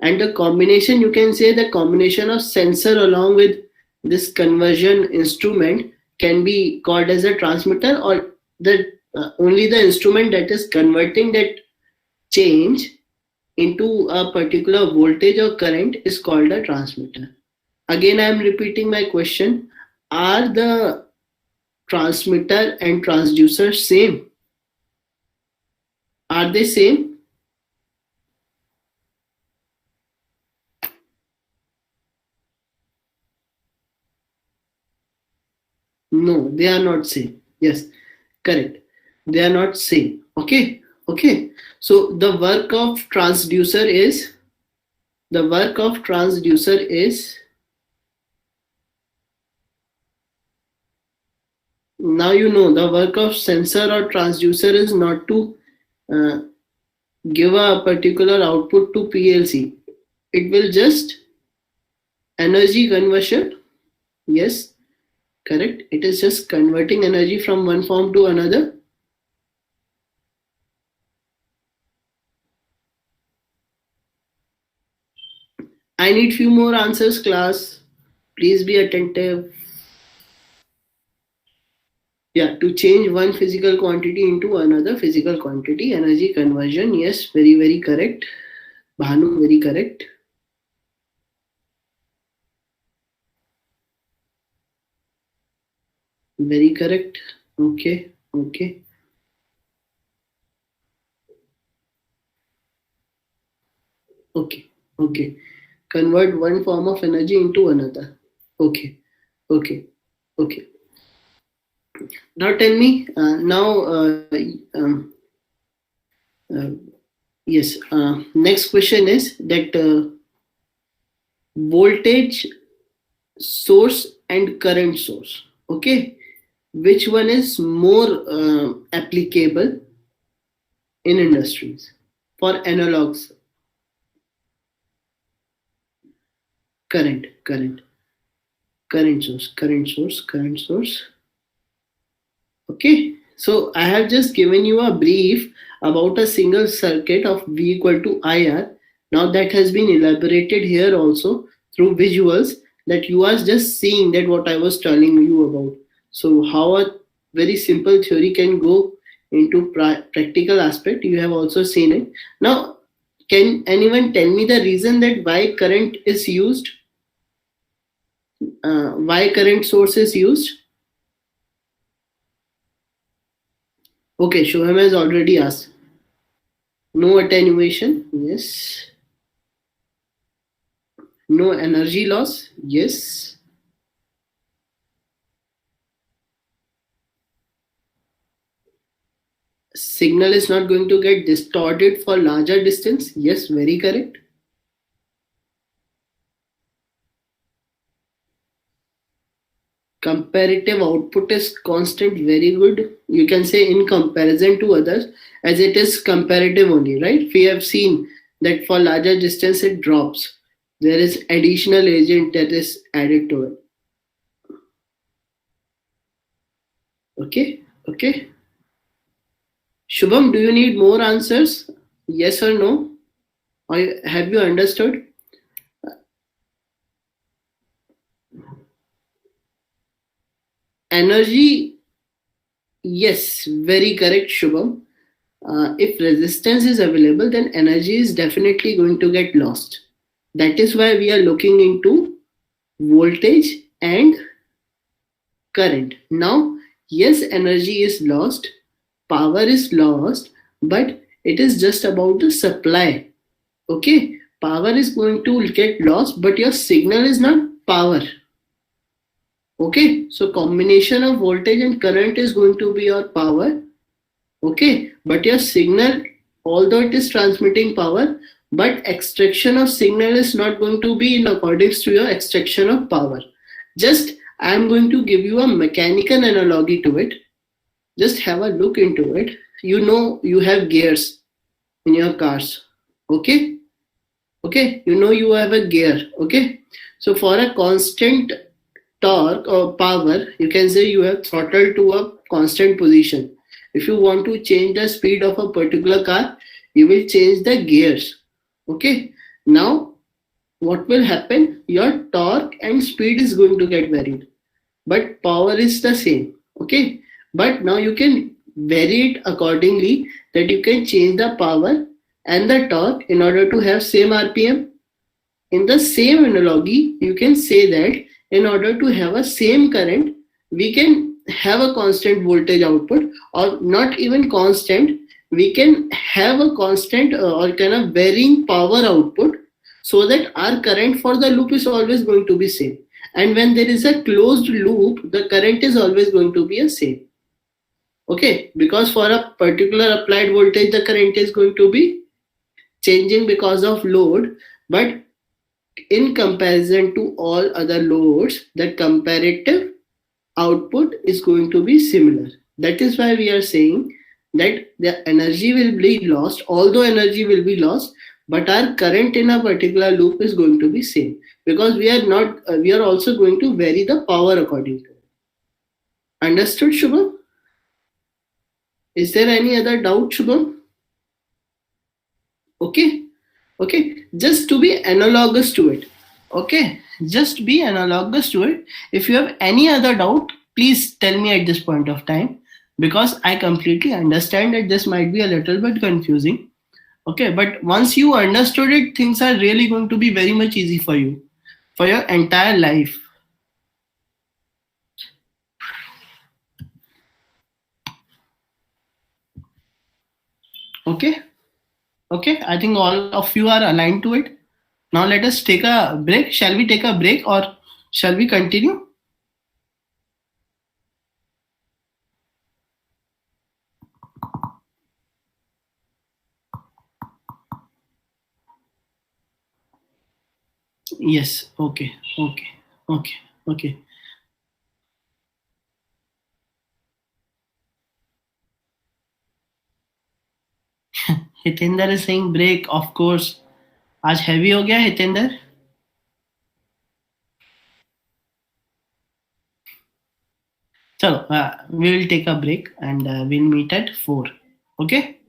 And the combination, you can say the combination of sensor along with this conversion instrument can be called as a transmitter, or the only the instrument that is converting that change into a particular voltage or current is called a transmitter. Again, I am repeating my question. Are the transmitter and transducer same? Are they same? No, they are not same. Yes, correct. They are not same. Okay. So the work of transducer is, now you know the work of sensor or transducer is not to give a particular output to PLC. It will just energy conversion. Yes, correct. It is just converting energy from one form to another. I need few more answers, class. Please be attentive. Yeah, to change one physical quantity into another physical quantity, energy conversion. Yes, very, very correct. Bhanu, very correct. Very correct. Okay. Convert one form of energy into another. Okay. Now tell me, yes, next question is that voltage source and current source. Okay, which one is more applicable? in industries for analogs. Current source. Okay, so I have just given you a brief about a single circuit of V equal to IR. Now that has been elaborated here also through visuals, that you are just seeing that what I was telling you about. So how a very simple theory can go into practical aspect, you have also seen it. Now, can anyone tell me the reason that why current is used? Why current source is used? Okay, Shubham has already asked. No attenuation, yes. No energy loss, yes. Signal is not going to get distorted for larger distance, yes, very correct. Comparative output is constant, very good. You can say in comparison to others, as it is comparative only, right? We have seen that for larger distance it drops. There is additional agent that is added to it. Okay. Shubham, do you need more answers? Yes or no? Or have you understood? Energy, yes, very correct, Shubham. If resistance is available, then energy is definitely going to get lost. That is why we are looking into voltage and current. Now, yes, energy is lost, power is lost, but it is just about the supply. Okay, power is going to get lost, but your signal is not power. Okay, so combination of voltage and current is going to be your power. Okay, but your signal, although it is transmitting power, but extraction of signal is not going to be in accordance to your extraction of power. Just I am going to give you a mechanical analogy to it. Just have a look into it. You know you have gears in your cars. Okay, you know you have a gear. Okay, so for a constant torque or power, you can say you have throttle to a constant position. If you want to change the speed of a particular car, you will change the gears. Okay, now what will happen? Your torque and speed is going to get varied, but power is the same. Okay, but now you can vary it accordingly, that you can change the power and the torque in order to have same RPM. In the same analogy, you can say that in order to have a same current, we can have a constant voltage output, or not even constant, we can have a constant or kind of varying power output, so that our current for the loop is always going to be same. And when there is a closed loop, the current is always going to be a same. Okay, because for a particular applied voltage, the current is going to be changing because of load, but in comparison to all other loads, the comparative output is going to be similar. That is why we are saying that the energy will be lost, although energy will be lost, but our current in a particular loop is going to be same, because we are also going to vary the power according to it. Understood, Shubham? Is there any other doubt, Shubham? Okay, just to be analogous to it. Okay, just be analogous to it. If you have any other doubt, please tell me at this point of time, because I completely understand that this might be a little bit confusing. Okay, but once you understood it, things are really going to be very much easy for you for your entire life. Okay, I think all of you are aligned to it. Now let us take a break. Shall we take a break, or shall we continue? Yes, okay. Hitendra is saying break, of course. आज heavy हो गया हितेंद्र? चलो, we will take a break and we'll meet at 4. Okay?